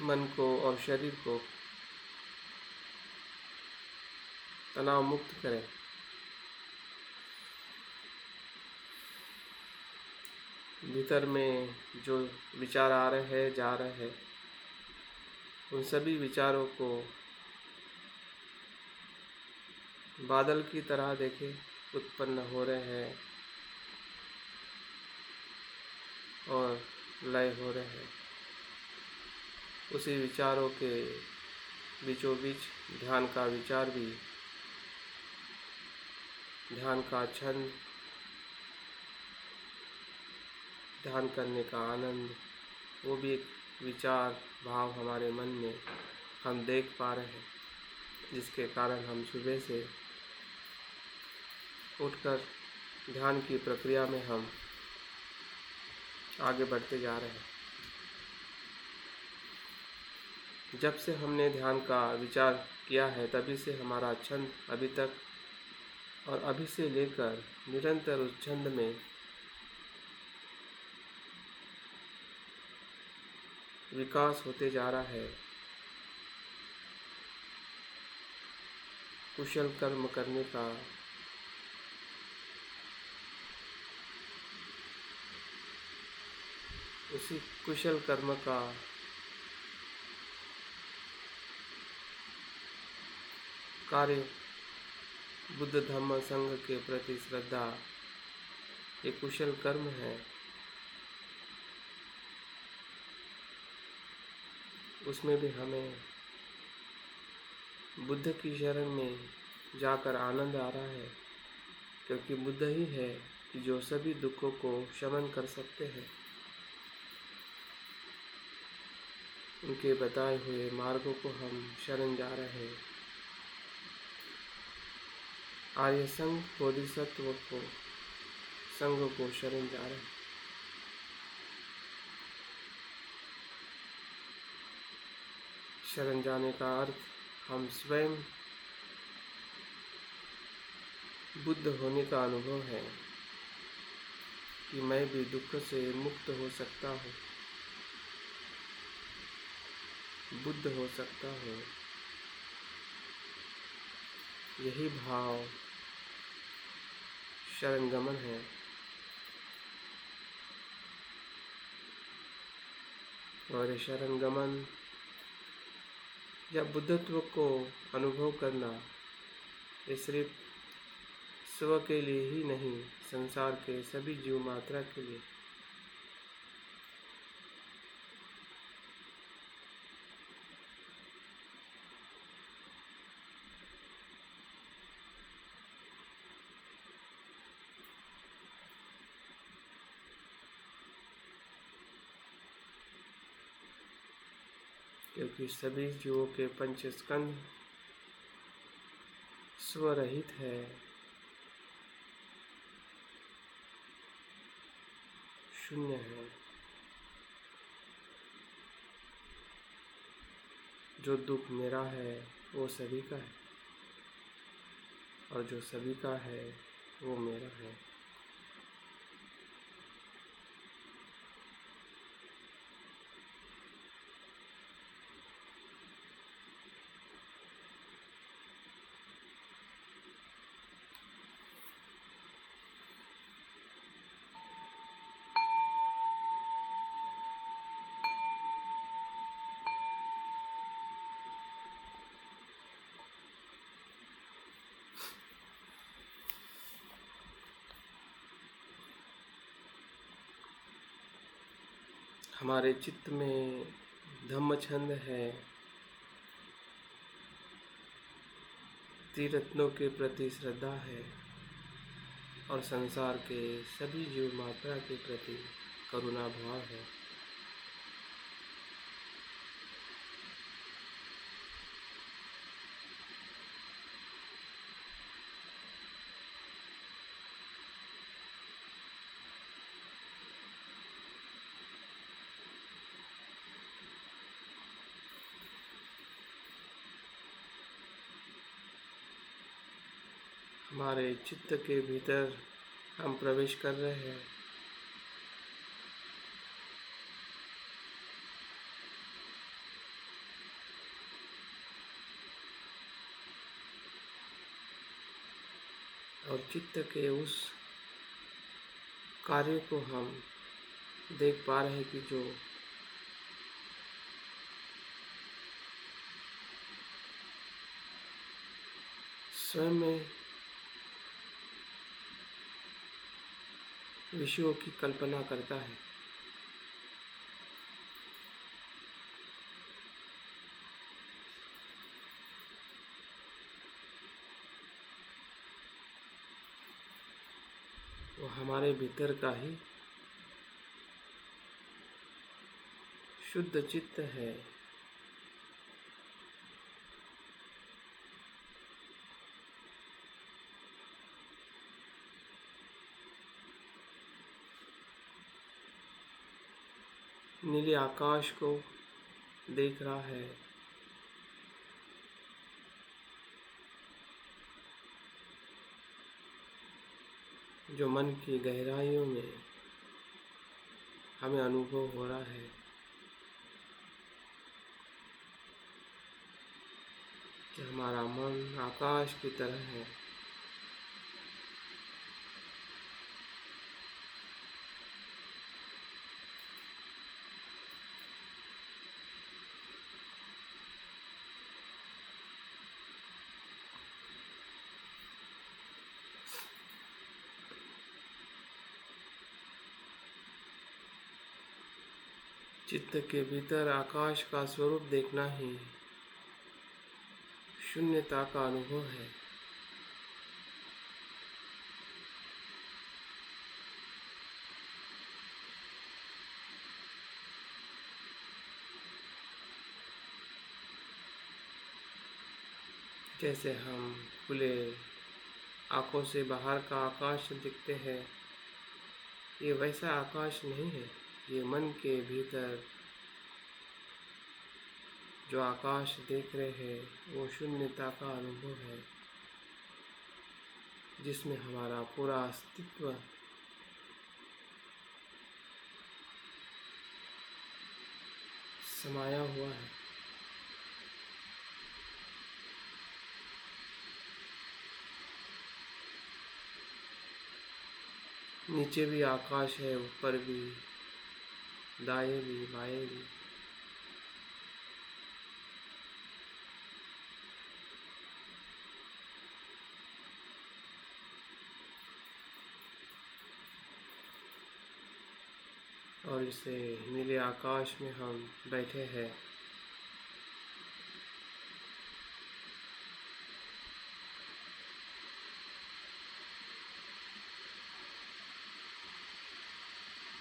मन को और शरीर को तनाव मुक्त करें। भीतर में जो विचार आ रहे हैं, जा रहे हैं, उन सभी विचारों को बादल की तरह देखें, उत्पन्न हो रहे हैं और लय हो रहे हैं। उसी विचारों के बीचों बीच ध्यान का विचार भी, ध्यान का छंद, ध्यान करने का आनंद, वो भी एक विचार भाव हमारे मन में हम देख पा रहे हैं, जिसके कारण हम सुबह से उठकर ध्यान की प्रक्रिया में हम आगे बढ़ते जा रहे हैं। जब से हमने ध्यान का विचार किया है तभी से हमारा छंद अभी तक और अभी से लेकर निरंतर उस छंद में विकास होते जा रहा है। कुशल कर्म करने का, उसी कुशल कर्म का कार्य बुद्ध धम्म संघ के प्रति श्रद्धा ये कुशल कर्म है। उसमें भी हमें बुद्ध की शरण में जाकर आनंद आ रहा है, क्योंकि बुद्ध ही है कि जो सभी दुखों को शमन कर सकते हैं। उनके बताए हुए मार्गों को हम शरण जा रहे हैं। आर्य संघ बोधिसत्व को संघ को शरण जा रहे हैं। शरण जाने का अर्थ हम स्वयं बुद्ध होने का अनुभव है कि मैं भी दुख से मुक्त हो सकता हूँ, बुद्ध हो सकता हूँ। यही भाव शरणगमन है। और शरणगमन या बुद्धत्व को अनुभव करना ये सिर्फ स्व के लिए ही नहीं, संसार के सभी जीव मात्रा के लिए। क्योंकि सभी जीवों के पंच स्कंध स्वरहित है, शून्य है। जो दुख मेरा है वो सभी का है, और जो सभी का है वो मेरा है। हमारे चित्त में धम्म छंद है, त्रिरत्नों के प्रति श्रद्धा है, और संसार के सभी जीव मात्रा के प्रति करुणा भाव है। हमारे चित्त के भीतर हम प्रवेश कर रहे हैं। और चित्त के उस कार्य को हम देख पा रहे हैं कि जो स्वयं में विषयों की कल्पना करता है। वो हमारे भीतर का ही शुद्ध चित्त है। नीले आकाश को देख रहा है, जो मन की गहराइयों में हमें अनुभव हो रहा है कि हमारा मन आकाश की तरह है। चित्त के भीतर आकाश का स्वरूप देखना ही शून्यता का अनुभव है। जैसे हम खुले आंखों से बाहर का आकाश देखते हैं, ये वैसा आकाश नहीं है। ये मन के भीतर जो आकाश देख रहे हैं वो शून्यता का अनुभव है, जिसमें हमारा पूरा अस्तित्व समाया हुआ है। नीचे भी आकाश है, ऊपर भी, दाएं भी, बाएं भी। और इसे नीले आकाश में हम बैठे हैं।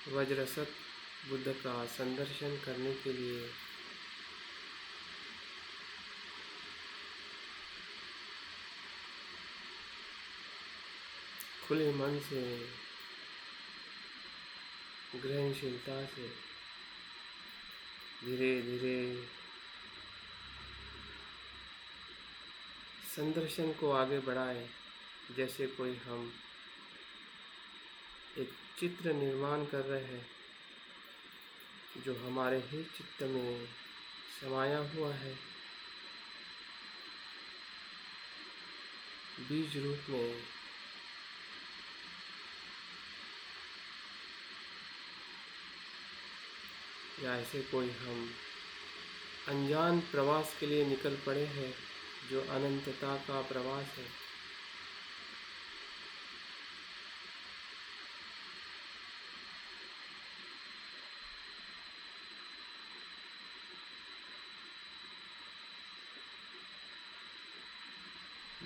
वज्रसत बुद्ध का संदर्शन करने के लिए खुले मन से, ग्रहणशीलता से धीरे धीरे संदर्शन को आगे बढ़ाएं, जैसे कोई हम एक चित्र निर्माण कर रहे हैं जो हमारे ही चित्त में समाया हुआ है, बीज रूप में। या ऐसे कोई हम अनजान प्रवास के लिए निकल पड़े हैं, जो अनंतता का प्रवास है।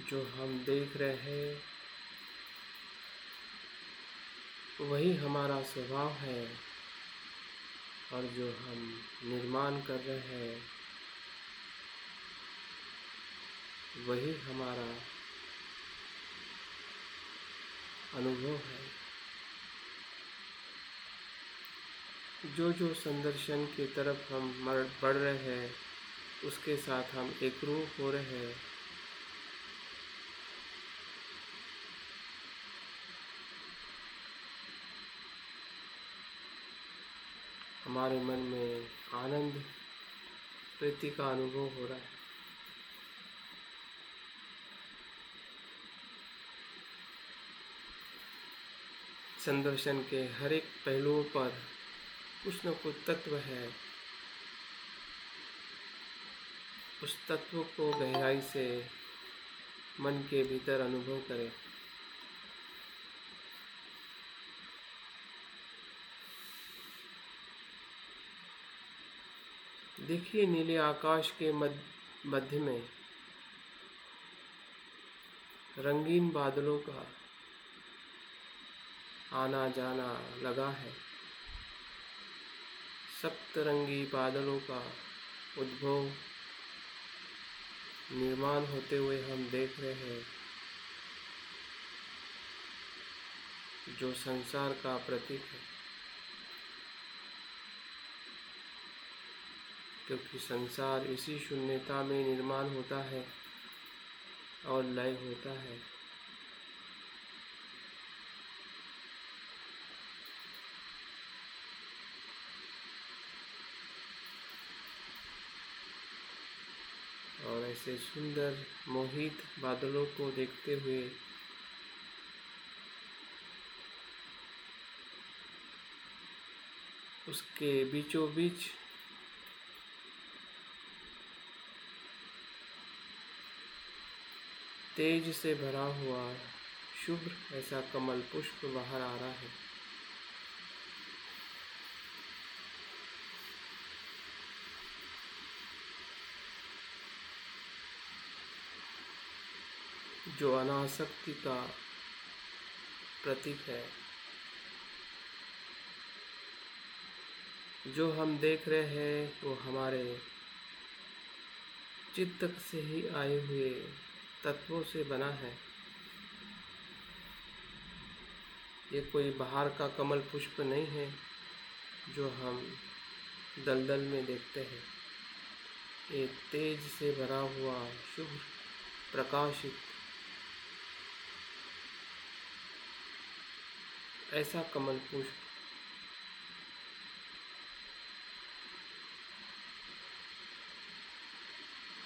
जो हम देख रहे हैं वही हमारा स्वभाव है, और जो हम निर्माण कर रहे हैं वही हमारा अनुभव है। जो जो संदर्शन की तरफ हम बढ़ रहे हैं उसके साथ हम एकरूप हो रहे हैं। हमारे मन में आनंद, प्रीति का अनुभव हो रहा है। संदर्शन के हर एक पहलुओं पर कुछ न कुछ तत्व है। उस तत्व को गहराई से मन के भीतर अनुभव करें। देखिए नीले आकाश के मध्य में रंगीन बादलों का आना जाना लगा है। सप्तरंगी बादलों का उद्भव, निर्माण होते हुए हम देख रहे हैं, जो संसार का प्रतीक है। क्योंकि संसार इसी शून्यता में निर्माण होता है और लय होता है। और ऐसे सुंदर मोहित बादलों को देखते हुए उसके बीचों बीच तेज से भरा हुआ शुभ्र ऐसा कमल पुष्प बाहर आ रहा है। जो अनासक्ति का प्रतीक है। जो हम देख रहे हैं वो हमारे चित्त से ही आए हुए तत्वों से बना है। ये कोई बाहर का कमल पुष्प नहीं है जो हम दलदल में देखते हैं। ये तेज से भरा हुआ शुभ प्रकाशित ऐसा कमल पुष्प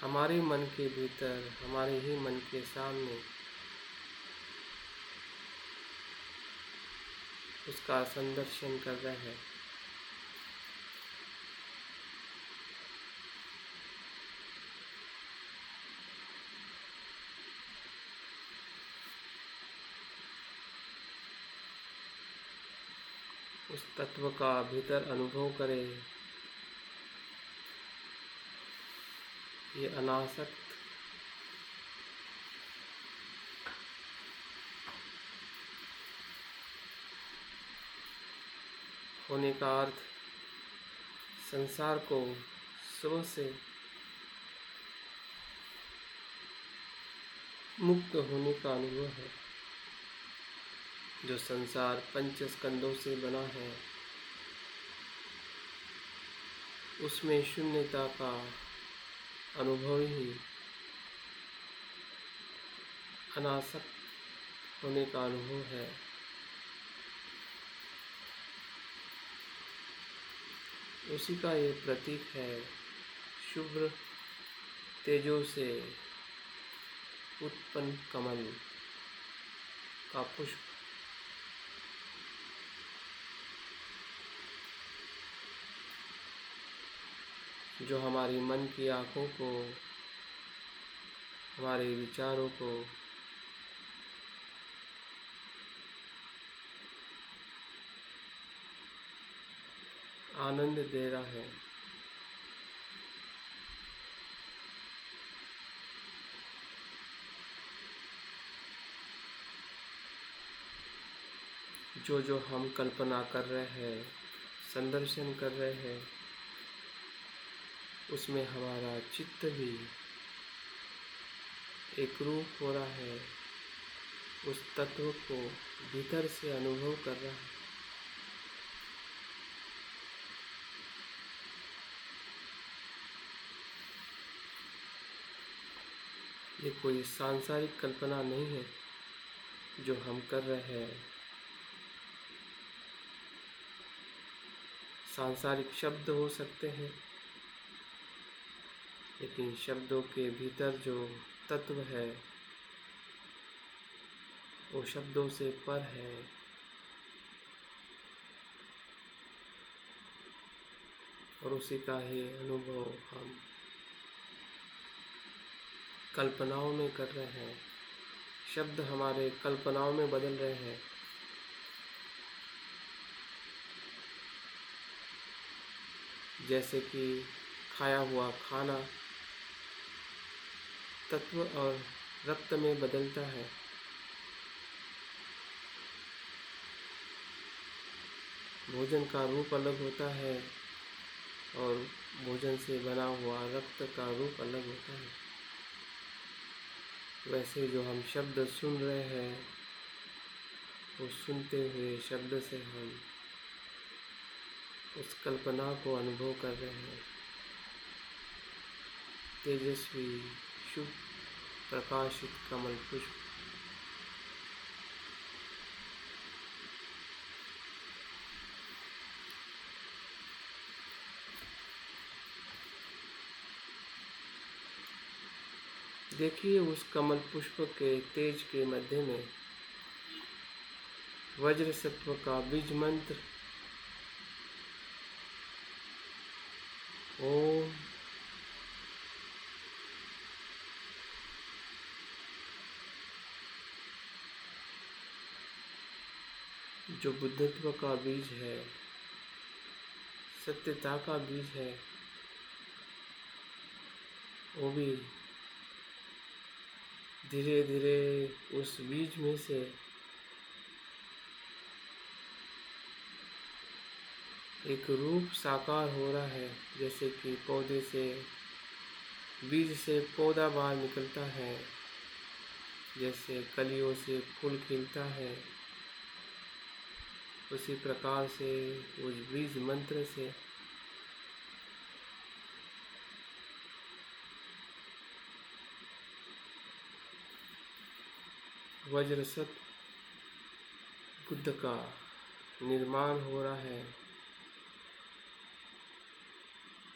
हमारे मन के भीतर, हमारे ही मन के सामने उसका संदर्शन कर रहे हैं। उस तत्व का भीतर अनुभव करें। ये अनासक्त होने का अर्थ संसार को स्व से मुक्त होने का अनुभव है। जो संसार पंच स्कंदों से बना है उसमें शून्यता का अनुभव ही अनासक्त होने का अनुभव है। उसी का ये प्रतीक है शुभ्र तेजों से उत्पन्न कमल का पुष्प। जो हमारी मन की आँखों को, हमारे विचारों को आनंद दे रहा है। जो जो हम कल्पना कर रहे हैं, संदर्शन कर रहे हैं, उसमें हमारा चित्त भी एक रूप हो रहा है। उस तत्व को भीतर से अनुभव कर रहा है। ये कोई सांसारिक कल्पना नहीं है जो हम कर रहे हैं। सांसारिक शब्द हो सकते हैं, लेकिन शब्दों के भीतर जो तत्व है वो शब्दों से पर है। और उसी का ही अनुभव हम कल्पनाओं में कर रहे हैं। शब्द हमारे कल्पनाओं में बदल रहे हैं। जैसे कि खाया हुआ खाना तत्व और रक्त में बदलता है। भोजन का रूप अलग होता है और भोजन से बना हुआ रक्त का रूप अलग होता है। वैसे जो हम शब्द सुन रहे हैं वो सुनते हुए शब्द से हम उस कल्पना को अनुभव कर रहे हैं। तेजस्वी शुभ प्रकाशित कमल पुष्प। देखिए उस कमल पुष्प के तेज के मध्य में वज्र सत्व का बीज मंत्र ओम जो बुद्धत्व का बीज है, सत्यता का बीज है, वो भी धीरे धीरे उस बीज में से एक रूप साकार हो रहा है। जैसे कि पौधे से, बीज से पौधा बाहर निकलता है, जैसे कलियों से फूल खिलता है, उसी प्रकार से उस बीज मंत्र से वज्रसत बुद्ध का निर्माण हो रहा है,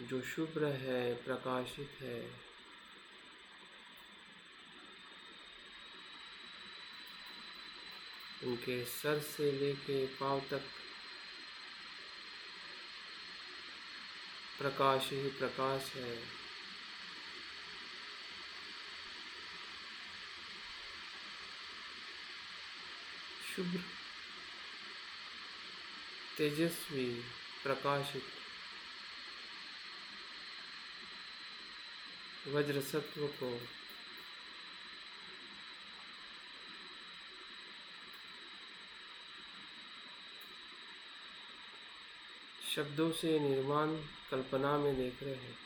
जो शुभ्र है, प्रकाशित है। उनके सर से लेके पांव तक प्रकाश ही प्रकाश है। शुभ्र, तेजस्वी, प्रकाशित वज्र सत्व को शब्दों से निर्माण कल्पना में देख रहे हैं।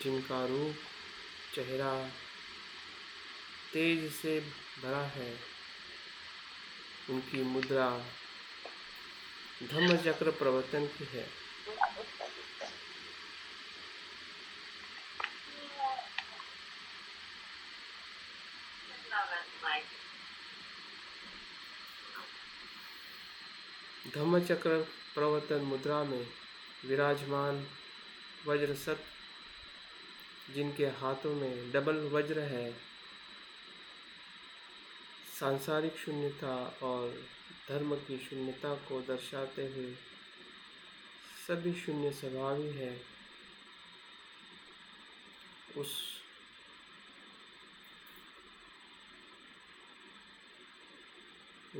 जिनका रूप, चेहरा तेज से भरा है, उनकी मुद्रा धम्म चक्र प्रवर्तन की है। धम्म चक्र प्रवर्तन मुद्रा में विराजमान वज्र सत, जिनके हाथों में डबल वज्र है, सांसारिक शून्यता और धर्म की शून्यता को दर्शाते हुए सभी शून्य स्वभावी है। उस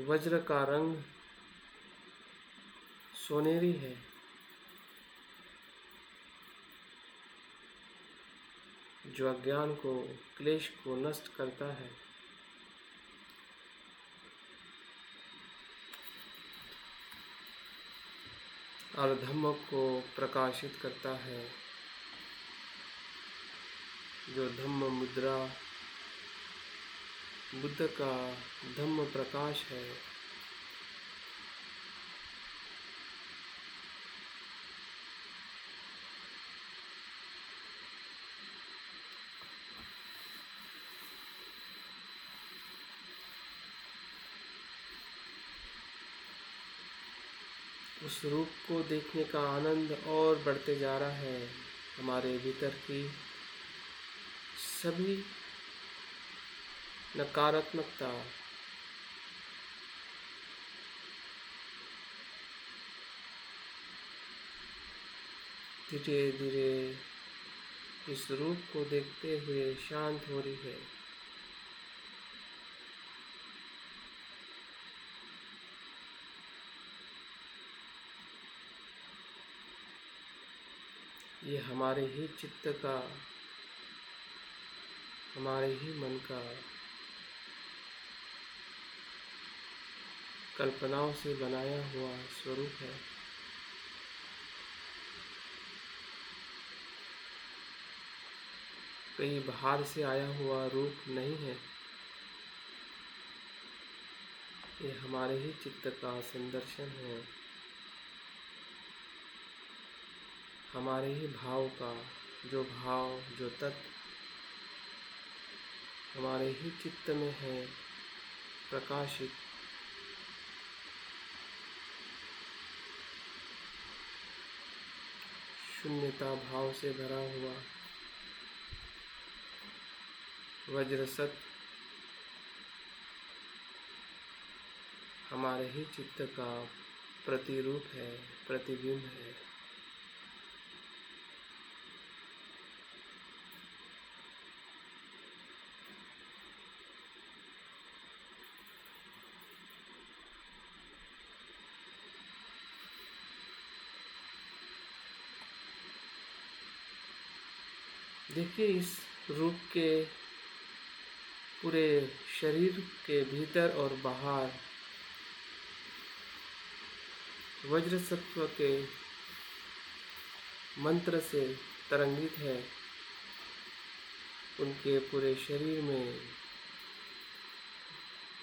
वज्र का रंग सोनेरी है, जो अज्ञान को, क्लेश को नष्ट करता है। और धम्म को प्रकाशित करता है, जो धम्म मुद्रा बुद्ध का धम्म प्रकाश है। उस रूप को देखने का आनंद और बढ़ते जा रहा है। हमारे भीतर की सभी नकारात्मकता धीरे धीरे इस रूप को देखते हुए शांत हो रही है। ये हमारे ही चित्त का, हमारे ही मन का कल्पनाओं से बनाया हुआ स्वरूप है। कहीं बाहर से आया हुआ रूप नहीं है। ये हमारे ही चित्त का संदर्शन है, हमारे ही भाव का जो भाव जो तत्व हमारे ही चित्त में है प्रकाशित, शून्यता भाव से भरा हुआ वज्र सत्व हमारे ही चित्त का प्रतिरूप है, प्रतिबिंब है। देखिए, इस रूप के पूरे शरीर के भीतर और बाहर वज्र सत्व के मंत्र से तरंगित है। उनके पूरे शरीर में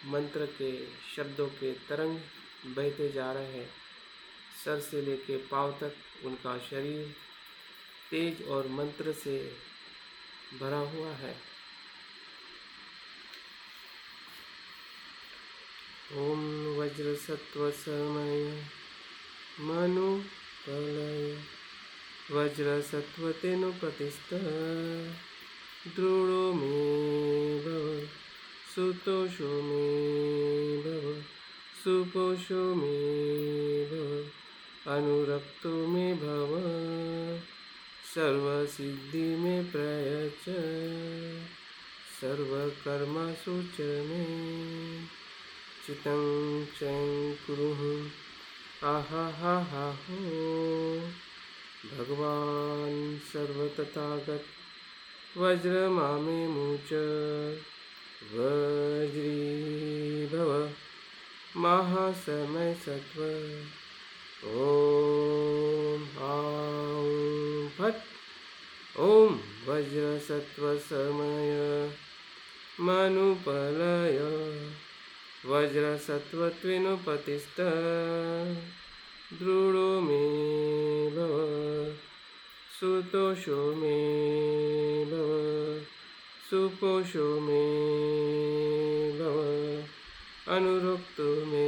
मंत्र के शब्दों के तरंग बहते जा रहे हैं। सर से लेके पांव तक उनका शरीर तेज और मंत्र से भरा हुआ है। ओम वज्र सत्व समय मनु प्रलय वज्र सत्व तेनु प्रतिष्ठ द्रोणो मे भव सुतोषो मे भव सुपोषो मे भव अनुरक्तो मे भव सर्वसिद्धि मे प्रयच्छ सर्वकर्मसु च मे चितं क्षयं कुरुः आहा हा हा हो। भगवान सर्वतथागत वज्र मामे मुच वज्री भव महासमय सत्व ओम आं फट ओम वज्र सत्व समय मनुपलय वज्र सत्वत्वेन प्रतिष्ठ दृढ़ो मे भव सुतोषो मे भव सुपोषो मे भव अनुरक्तो मे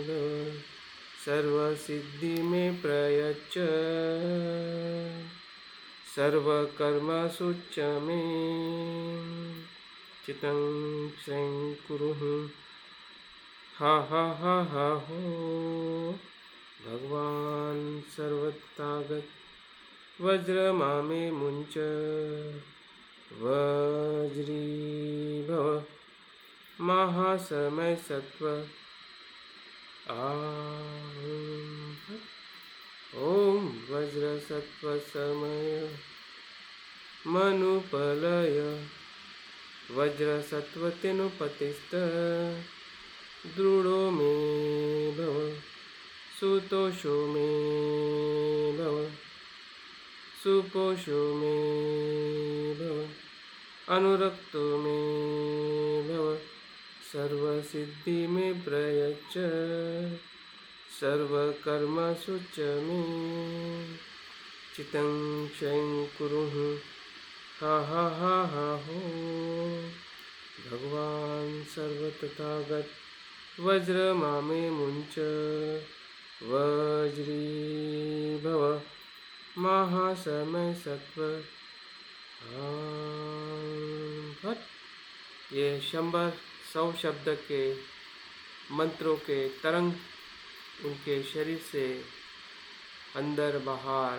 भव सर्वसिद्धि मे प्रयच्छ सर्वकर्मसु च मे चितं क्षयं कुरुः हा हा हा हा हो। भगवान सर्वतागत वज्र मामे मुंच वज्री भव महासमय सत्व ओम वज्र सत्व समय मनुपलय वज्र सत्व तेनु प्रतिष्ठ दृढ़ो मे भव सुतोषो मे भव सुपोषो मे भव अनुरक्तो मे भव सर्वसिद्धि मे प्रयच्छ सर्वकर्मसु च मे चितं क्षयं कुरुः हा हा हा हा हो। भगवान सर्वतथागत वज्र मामे मुंच वज्री भव महासमय सत्व फट। ये 100 शब्द के मंत्रों के तरंग उनके शरीर से अंदर बाहर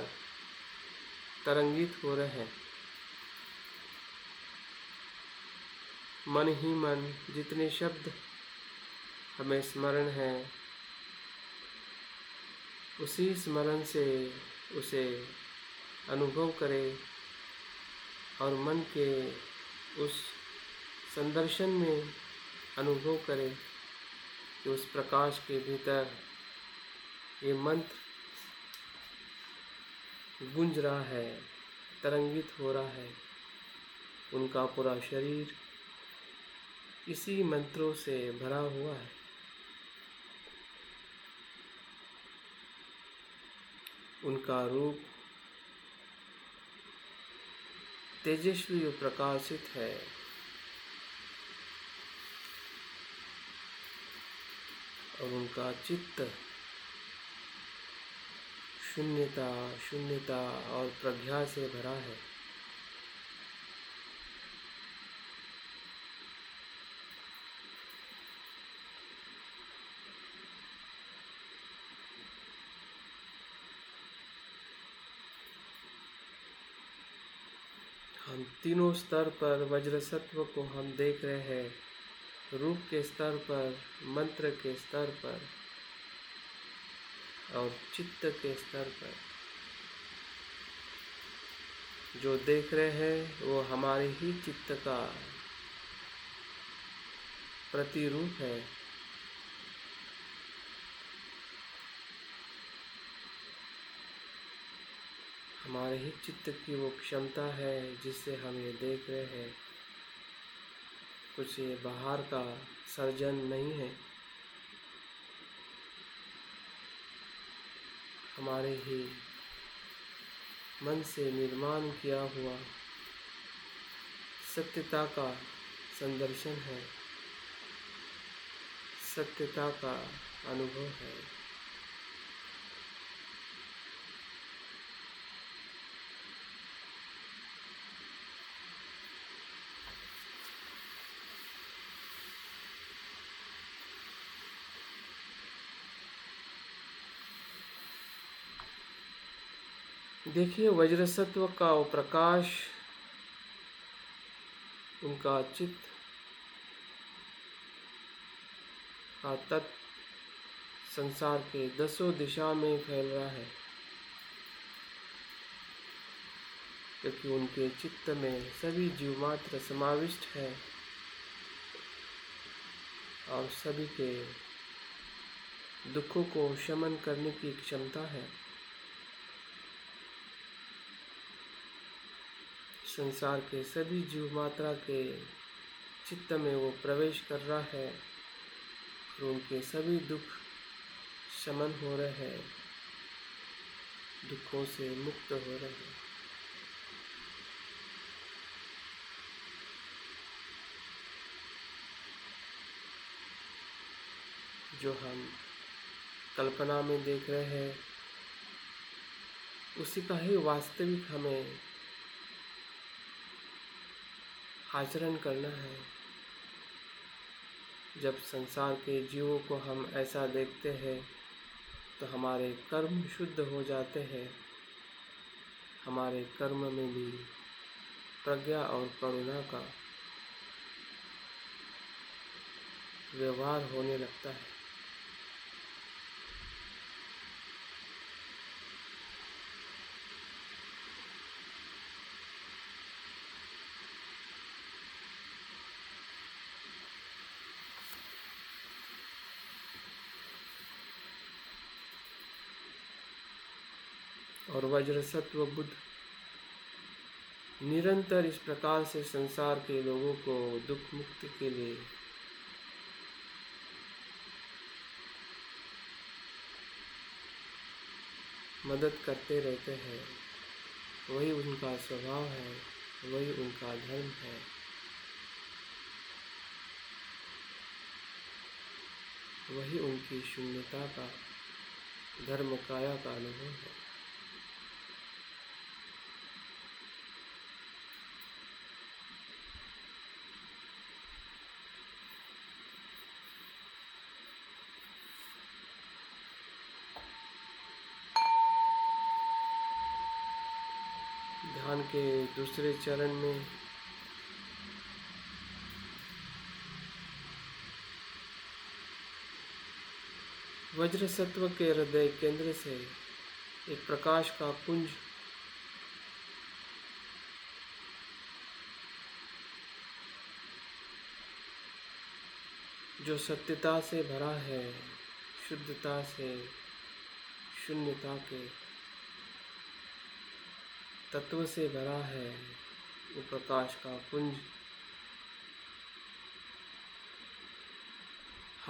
तरंगित हो रहे हैं। मन ही मन जितने शब्द हमें स्मरण है, उसी स्मरण से उसे अनुभव करें और मन के उस संदर्शन में अनुभव करें कि उस प्रकाश के भीतर ये मंत्र गूंज रहा है, तरंगित हो रहा है। उनका पूरा शरीर इसी मंत्रों से भरा हुआ है। उनका रूप तेजस्वी और प्रकाशित है। और उनका चित्त शून्यता शून्यता और प्रज्ञा से भरा है। हम तीनों स्तर पर वज्रसत्व को हम देख रहे हैं, रूप के स्तर पर, मंत्र के स्तर पर और चित्त के स्तर पर। जो देख रहे हैं वो हमारे ही चित्त का प्रतिरूप है। हमारे ही चित्त की वो क्षमता है जिससे हम ये देख रहे हैं। कुछ ये बाहर का सर्जन नहीं है, हमारे ही मन से निर्माण किया हुआ सत्यता का संदर्शन है, सत्यता का अनुभव है। देखिए वज्रसत्व का वो प्रकाश, उनका चित्त का तत्व संसार के 10 दिशा में फैल रहा है, क्योंकि उनके चित्त में सभी जीव मात्र समाविष्ट है और सभी के दुखों को शमन करने की क्षमता है। संसार के सभी जीव मात्रा के चित्त में वो प्रवेश कर रहा है और उनके सभी दुख शमन हो रहे हैं, दुखों से मुक्त हो रहे हैं। जो हम कल्पना में देख रहे हैं उसी का ही वास्तविक हमें आचरण करना है। जब संसार के जीवों को हम ऐसा देखते हैं तो हमारे कर्म शुद्ध हो जाते हैं, हमारे कर्म में भी प्रज्ञा और करुणा का व्यवहार होने लगता है। और वज्रसत्व बुद्ध निरंतर इस प्रकार से संसार के लोगों को दुख मुक्ति के लिए मदद करते रहते हैं। वही उनका स्वभाव है, वही उनका धर्म है। वही उनकी शून्यता का धर्म काया का अनुभव है। ध्यान के दूसरे चरण में वज्र सत्व के हृदय केंद्र से एक प्रकाश का पुंज जो सत्यता से भरा है, शुद्धता से, शून्यता के तत्व से भरा है, वो प्रकाश का पुंज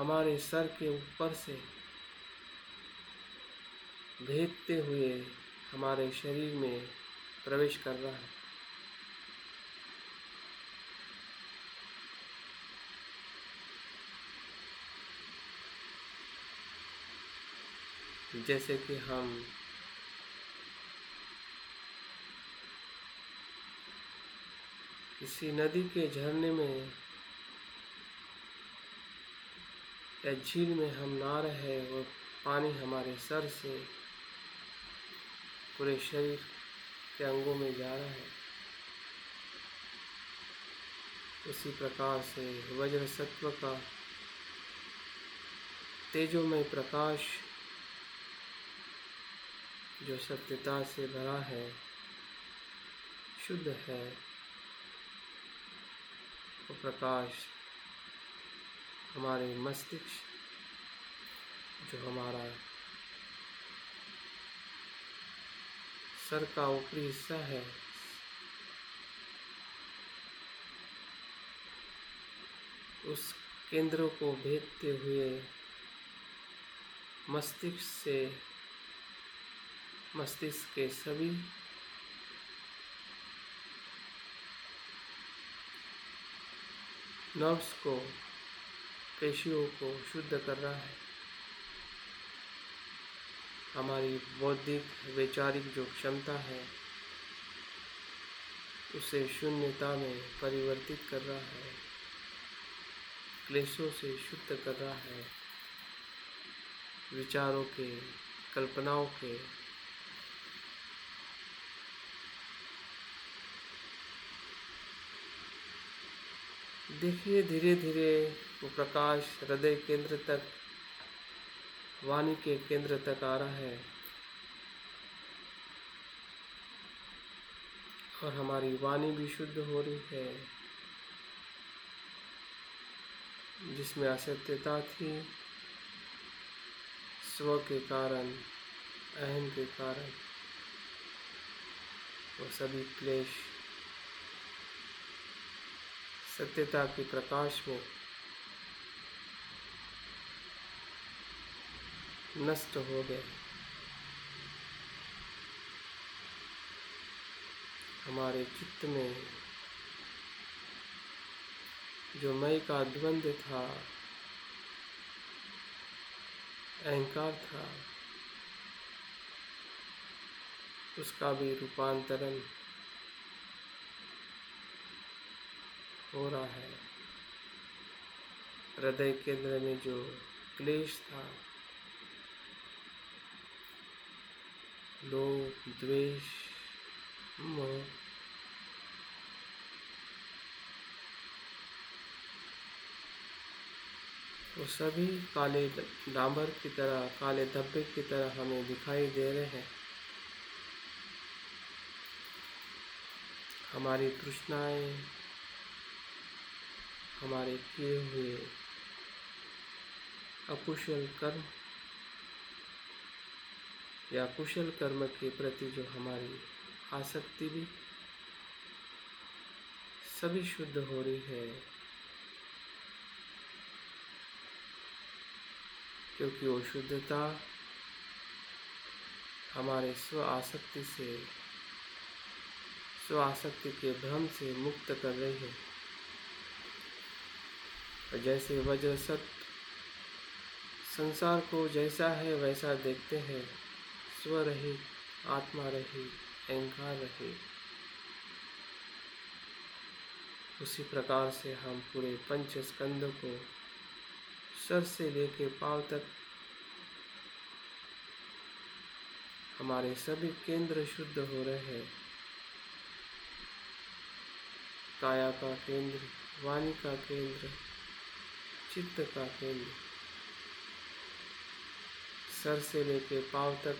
हमारे सर के ऊपर से भेदते हुए हमारे शरीर में प्रवेश कर रहा है। जैसे कि हम किसी नदी के झरने में या झील में हम नहा रहे हैं और पानी हमारे सर से पूरे शरीर के अंगों में जा रहा है, उसी प्रकार से वज्र सत्व का तेजोमय प्रकाश जो सत्यता से भरा है, शुद्ध है, वो प्रकाश हमारे मस्तिष्क जो हमारा सर का ऊपरी हिस्सा है, उस केंद्र को भेदते हुए मस्तिष्क के सभी नर्व्स को, पेशियों को शुद्ध कर रहा है। हमारी बौद्धिक वैचारिक जो क्षमता है उसे शून्यता में परिवर्तित कर रहा है, क्लेशों से शुद्ध कर रहा है, विचारों के, कल्पनाओं के, देखिए धीरे धीरे वो प्रकाश हृदय केंद्र तक, वाणी के केंद्र तक आ रहा है और हमारी वाणी भी शुद्ध हो रही है। जिसमें असत्यता थी, स्व के कारण, अहम के कारण, वो सभी क्लेश सत्यता के प्रकाश में नष्ट हो गए। हमारे चित्त में जो मैं का द्वंद्व था, अहंकार था, उसका भी रूपांतरण हो रहा है। हृदय केंद्र में जो क्लेश था, लोभ, द्वेष, मोह, वो सभी काले डांबर की तरह, काले धब्बे की तरह हमें दिखाई दे रहे हैं। हमारी तृष्णाएं, हमारे किए हुए अकुशल कर्म या कुशल कर्म के प्रति जो हमारी आसक्ति भी सभी शुद्ध हो रही है, क्योंकि वो शुद्धता हमारे स्व आसक्ति के भ्रम से मुक्त कर रही है। और जैसे वज्र सत्व संसार को जैसा है वैसा देखते हैं, स्व रहित, आत्मा रहित, अहंकार रहित, उसी प्रकार से हम पूरे पंच स्कंद को सर से लेके पांव तक हमारे सभी केंद्र शुद्ध हो रहे हैं। काया का केंद्र, वाणी का केंद्र, चित्त का केंद्र, सर से लेके पांव तक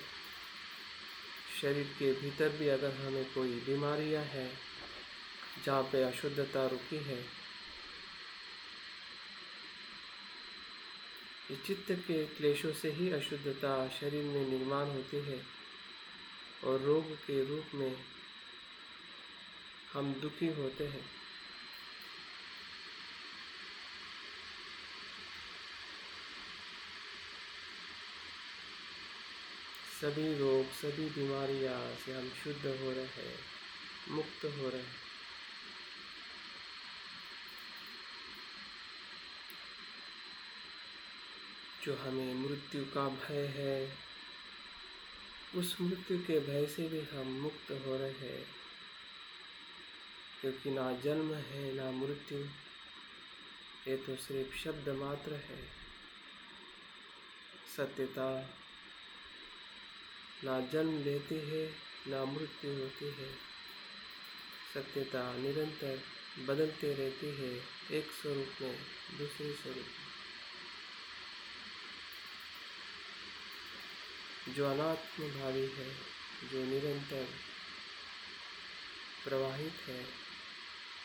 शरीर के भीतर भी अगर हमें कोई बीमारियां हैं, जहाँ पे अशुद्धता रुकी है, इस चित्त के क्लेशों से ही अशुद्धता शरीर में निर्माण होती है और रोग के रूप में हम दुखी होते हैं। सभी रोग, सभी बीमारियां से हम शुद्ध हो रहे हैं, मुक्त हो रहे हैं। जो हमें मृत्यु का भय है, उस मृत्यु के भय से भी हम मुक्त हो रहे हैं, क्योंकि ना जन्म है ना मृत्यु, ये तो सिर्फ शब्द मात्र है। सत्यता ना जन्म लेती है ना मृत्यु होती है। सत्यता निरंतर बदलते रहती है, एक स्वरूप में दूसरे स्वरूप में। जो अनात्म भावी है, जो निरंतर प्रवाहित है,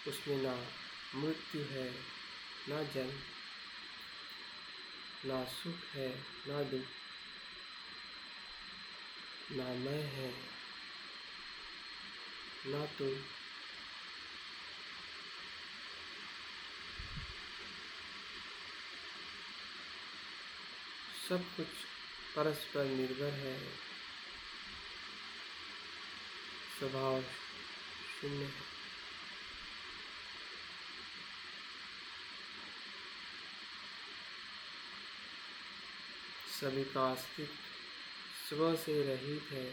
उसमें ना मृत्यु है ना जन्म, ना सुख है ना दुख, ना मैं है ना तू। सब कुछ परस्पर निर्भर है, स्वभाव शून्य है। सभी का अस्तित्व स्व से रहित है,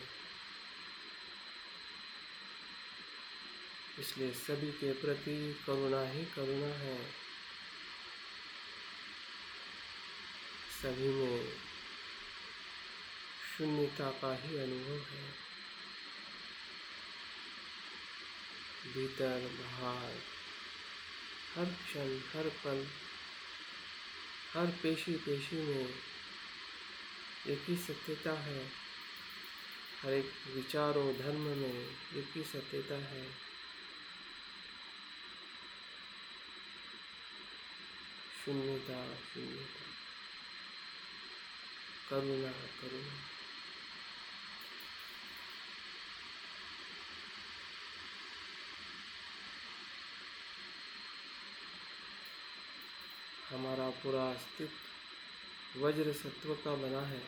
इसलिए सभी के प्रति करुणा ही करुणा है। सभी में शून्यता का ही अनुभव है, भीतर बाहर, हर क्षण, हर पल, हर पेशी पेशी में एक ही सत्यता है। हर एक विचारों धर्म में एक ही सत्यता है। शून्यता शून्यता, करुणा करुणा। हमारा पूरा अस्तित्व वज्र सत्व का बना है।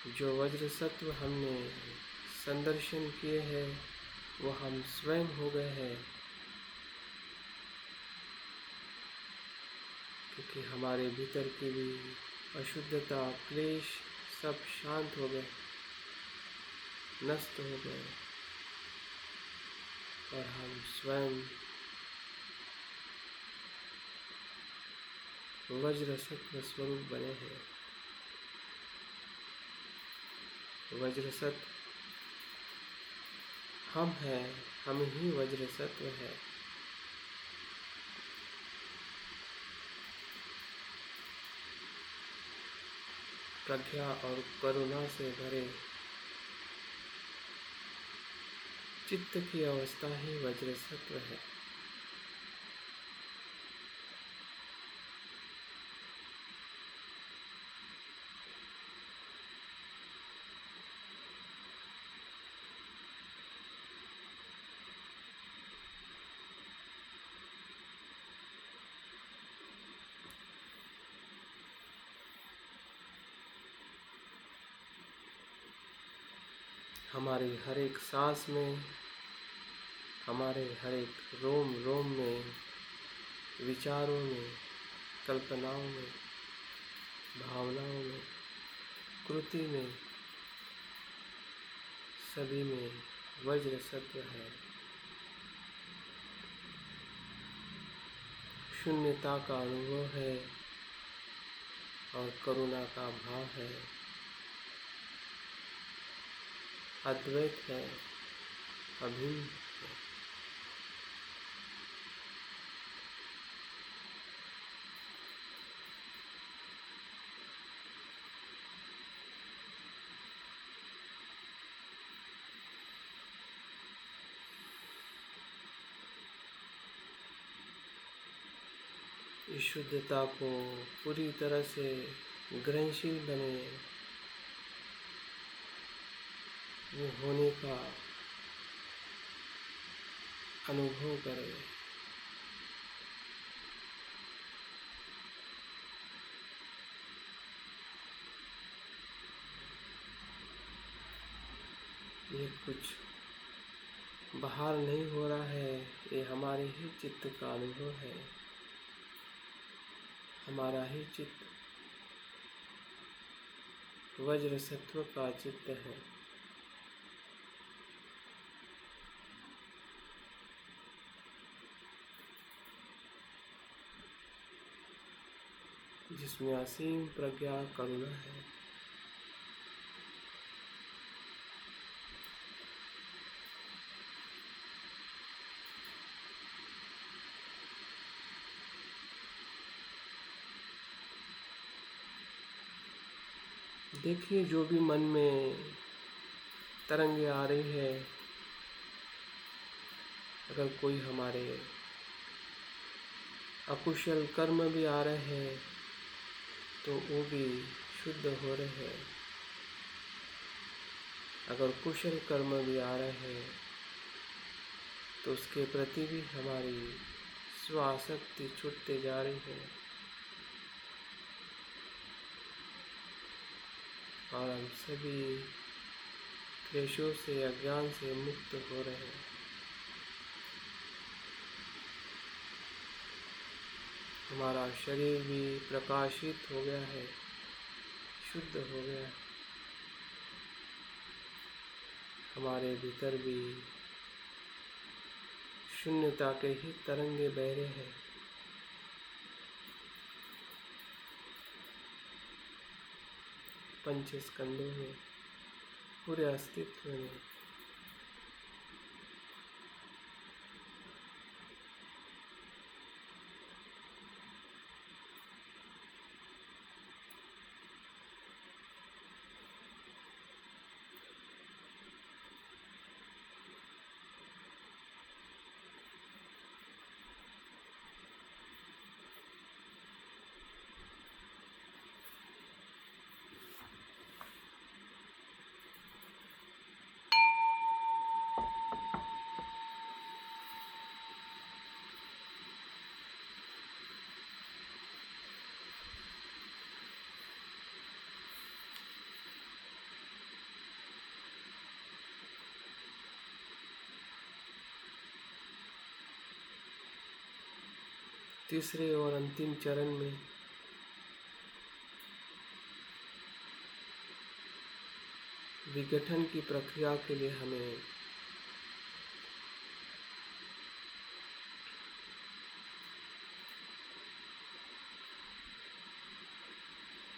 जो वज्र सत्व हमने संदर्शन किए हैं, वो हम स्वयं हो गए हैं, क्योंकि हमारे भीतर की भी अशुद्धता, क्लेश सब शांत हो गए, नष्ट हो गए, और हम स्वयं वज्र सत्व स्वरूप बने हैं। वज्र सत्व हम हैं, हम ही वज्र सत्व है। प्रज्ञा और करुणा से भरे चित्त की अवस्था ही वज्र सत्व है। हमारी हर एक सांस में, हमारे हर एक रोम रोम में, विचारों में, कल्पनाओं में, भावनाओं में, कृति में, सभी में वज्र सत्व है। शून्यता का अनुभव है और करुणा का भाव है। अद्वैत है, अभिन्न है। इस शुद्धता को पूरी तरह से ग्रहणशील बने, वो होने का अनुभव करें। ये कुछ बाहर नहीं हो रहा है, ये हमारे ही चित्त का अनुभव है। हमारा ही चित्त वज्र सत्व का चित्त है। जिसमें असीम प्रज्ञा करुणा है। देखिए, जो भी मन में तरंगे आ रही है, अगर कोई हमारे अकुशल कर्म भी आ रहे हैं तो वो भी शुद्ध हो रहे हैं। अगर कुशल कर्म भी आ रहे हैं तो उसके प्रति भी हमारी स्वासक्ति छूटते जा रही है और हम सभी क्लेशों से, अज्ञान से मुक्त हो रहे हैं। हमारा शरीर भी प्रकाशित हो गया है, शुद्ध हो गया है। हमारे भीतर भी शून्यता के ही तरंगे बह रहे हैं। पंच स्कंदों में, पूरे अस्तित्व में। तीसरे और अंतिम चरण में विघटन की प्रक्रिया के लिए हमें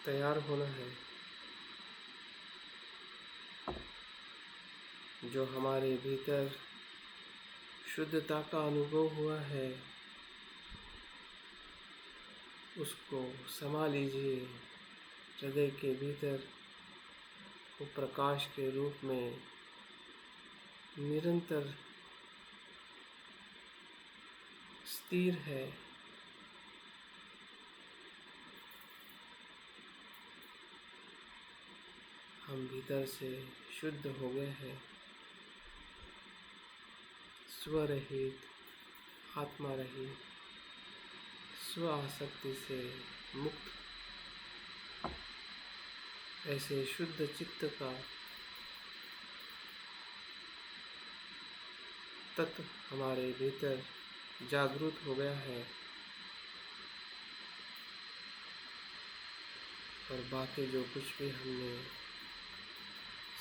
तैयार होना है। जो हमारे भीतर शुद्धता का अनुभव हुआ है उसको समा लीजिए। हृदय के भीतर वो प्रकाश के रूप में निरंतर स्थिर है। हम भीतर से शुद्ध हो गए हैं, स्वरहित, आत्मा रहित, स्व आसक्ति से मुक्त। ऐसे शुद्ध चित्त का तत्व हमारे भीतर जागृत हो गया है और बाकी जो कुछ भी हमने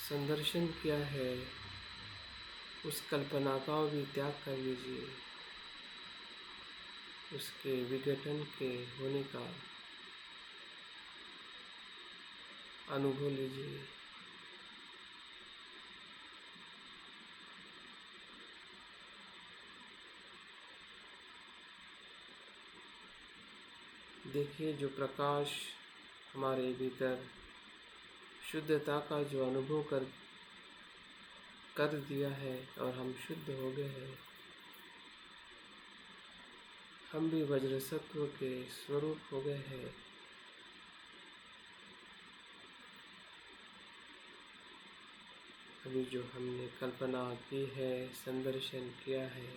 संदर्शन किया है उस कल्पना का भी त्याग कर लीजिए। उसके विघटन के होने का अनुभव लीजिए। देखिए, जो प्रकाश हमारे भीतर शुद्धता का जो अनुभव कर दिया है और हम शुद्ध हो गए हैं। हम भी वज्रसत्व के स्वरूप हो गए हैं। अभी जो हमने कल्पना की है, संदर्शन किया है,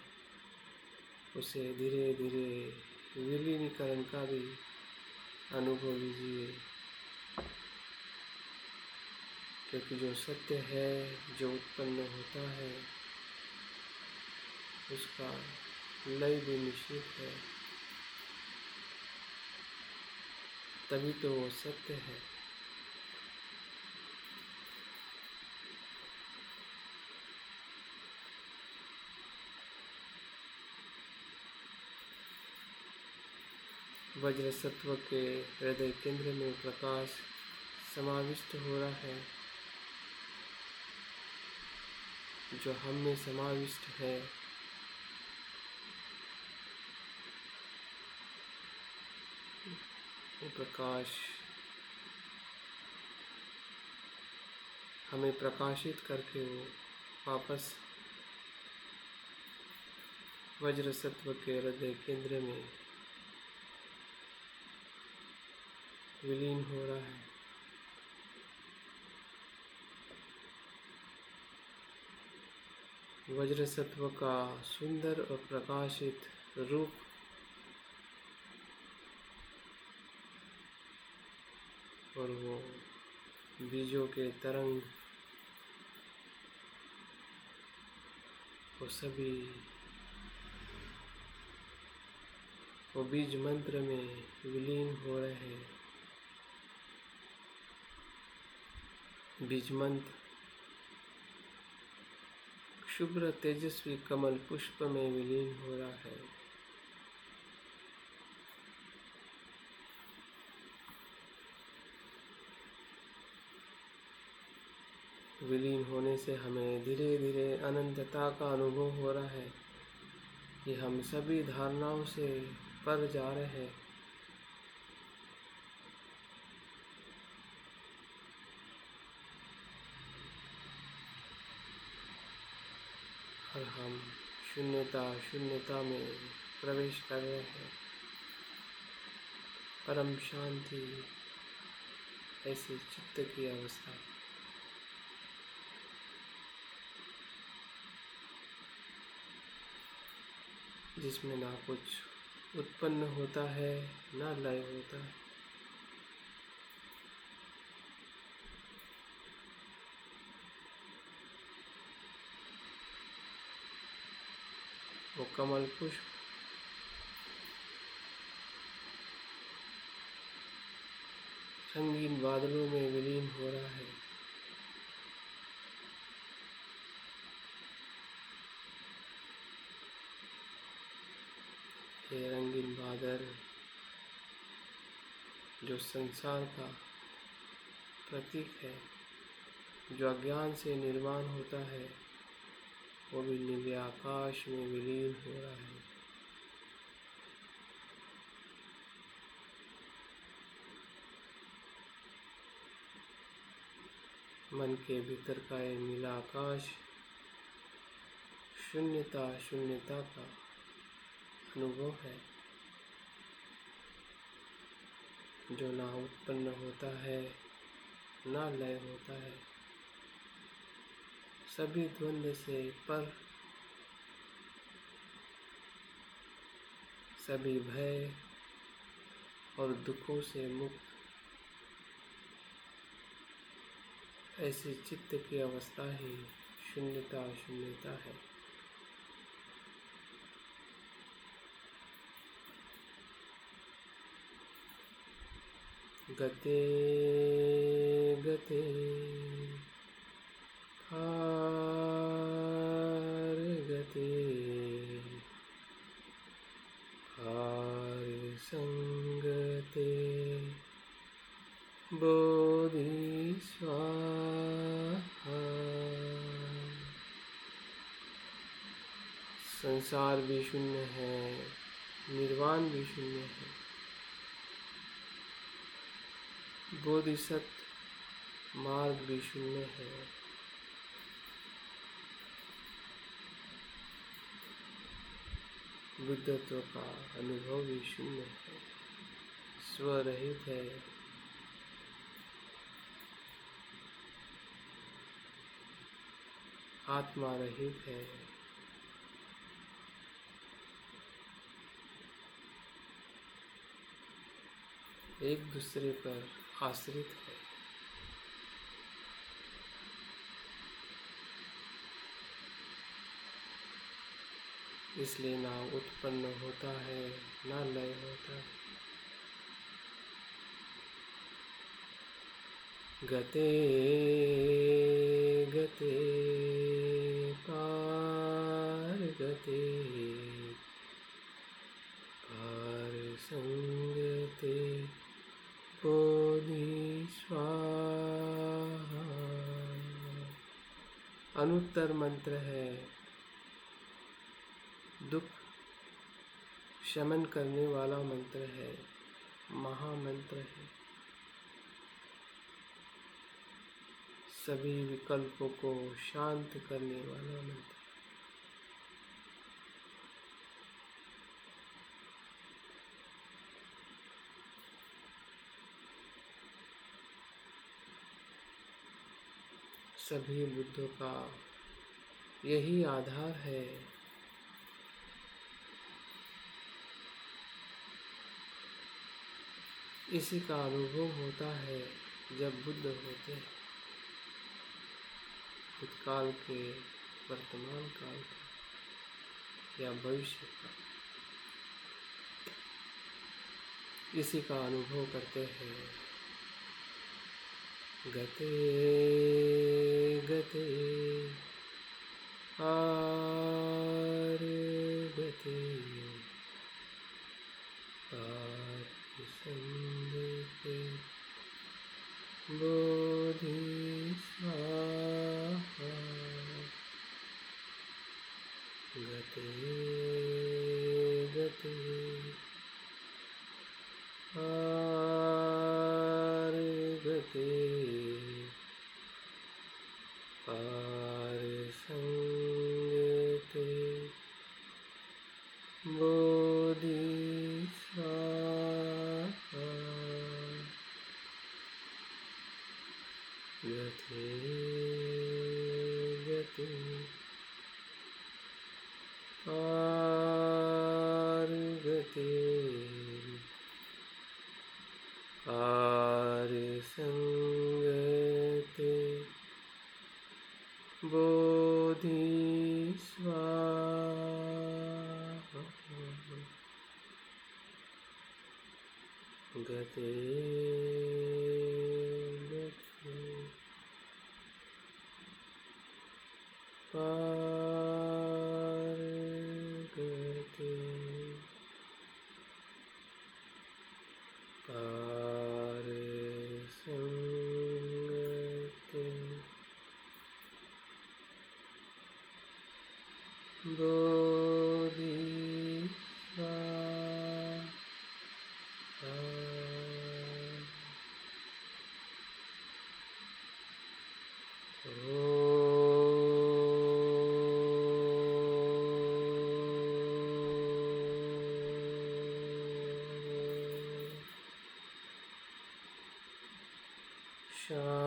उसे धीरे धीरे विलीनीकरण का भी अनुभव लीजिए, क्योंकि जो सत्य है, जो उत्पन्न होता है, उसका लय भी निश्चित है, तभी तो वो सत्य है। वज्र सत्व के हृदय केंद्र में प्रकाश समाविष्ट हो रहा है, जो हम में समाविष्ट है। वो प्रकाश हमें प्रकाशित करके वो वापस वज्र सत्व के हृदय केंद्र में विलीन हो रहा है। वज्र सत्व का सुंदर और प्रकाशित रूप और वो बीजों के तरंग, वो सभी वो बीज मंत्र में विलीन हो रहे हैं। बीज मंत्र शुभ्र तेजस्वी कमल पुष्प में विलीन हो रहा है। विलीन होने से हमें धीरे धीरे अनंतता का अनुभव हो रहा है कि हम सभी धारणाओं से पर जा रहे हैं। और हम शून्यता में प्रवेश कर रहे हैं। परम शांति, ऐसी चित्त की अवस्था, जिसमें ना कुछ उत्पन्न होता है, ना लय होता है। वो कमल पुष्प रंगीन बादलों में विलीन हो रहा है। ये रंगीन बादल जो संसार का प्रतीक है, जो अज्ञान से निर्माण होता है, वो भी नीले आकाश में विलीन हो रहा है। मन के भीतर का ये नीला आकाश शून्यता का अनुभव है, जो ना उत्पन्न होता है, ना लय होता है, सभी द्वंद्व से पर, सभी भय और दुखों से मुक्त, ऐसी चित्त की अवस्था ही शून्यता है। गते गते हार गते हार संगते बोधि स्वाहा। संसार भी शून्य है, निर्वाण भी शून्य है। बोधिसत्व मार्ग भी शून्य है। बुद्धत्व का अनुभव भी शून्य है, स्वरहित है। आत्मा रहित है। एक दूसरे पर आश्रित है। इसलिए ना उत्पन्न होता है ना लय होता है। गते गते पार गते पार संगते बोधि स्वाहा। अनुत्तर मंत्र है, दुख शमन करने वाला मंत्र है, महामंत्र है। सभी विकल्पों को शांत करने वाला मंत्र। सभी बुद्धों का यही आधार है। इसी का अनुभव होता है जब बुद्ध होते हैं, भूतकाल के, वर्तमान काल का या भविष्य का। इसी का अनुभव करते हैं। गते गते पार गते पार संगते बोधि स्वाहा। गते गते पार गते पार संगते बोधि स्वाहा। गते गते पार गते पार संगते बोधि स्वाहा। गते गते पार गते पार संगते बोधि स्वाहा। शांति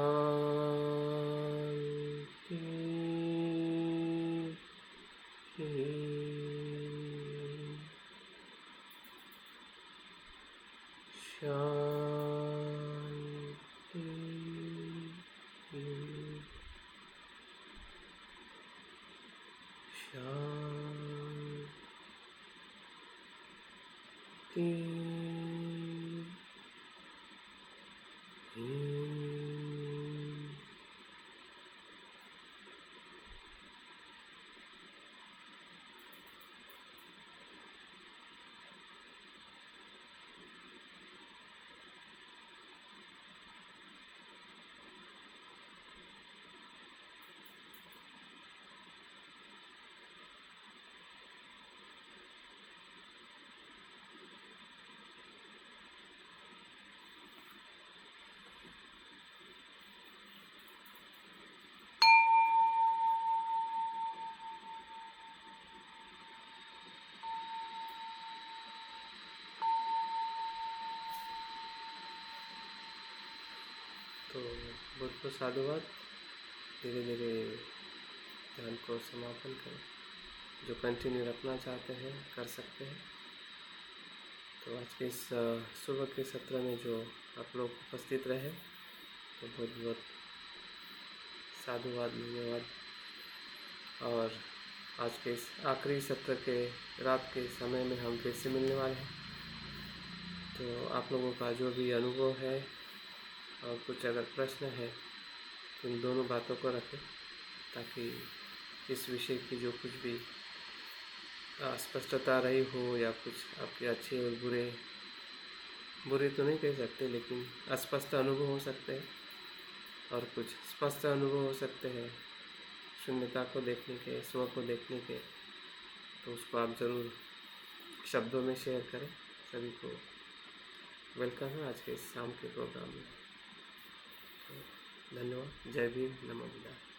शांति तो बहुत बहुत साधुवाद। धीरे धीरे ध्यान को समापन करें। जो कंटिन्यू रखना चाहते हैं कर सकते हैं। तो आज के इस सुबह के सत्र में जो आप लोग उपस्थित रहे तो बहुत बहुत साधुवाद, धन्यवाद। और आज के इस आखिरी सत्र के रात के समय में हम फिर से मिलने वाले हैं। तो आप लोगों का जो भी अनुभव है और कुछ अगर प्रश्न है तो इन दोनों बातों को रखें, ताकि इस विषय की जो कुछ भी अस्पष्टता रही हो या कुछ आपके अच्छे और बुरे तो नहीं कह सकते, लेकिन अस्पष्ट अनुभव हो सकते हैं और कुछ स्पष्ट अनुभव हो सकते हैं शून्यता को देखने के, स्व को देखने के। तो उसको आप ज़रूर शब्दों में शेयर करें। सभी को वेलकम है आज के इस शाम के प्रोग्राम में। तो धन्यवाद। जय भीम, नमो बुद्धाय।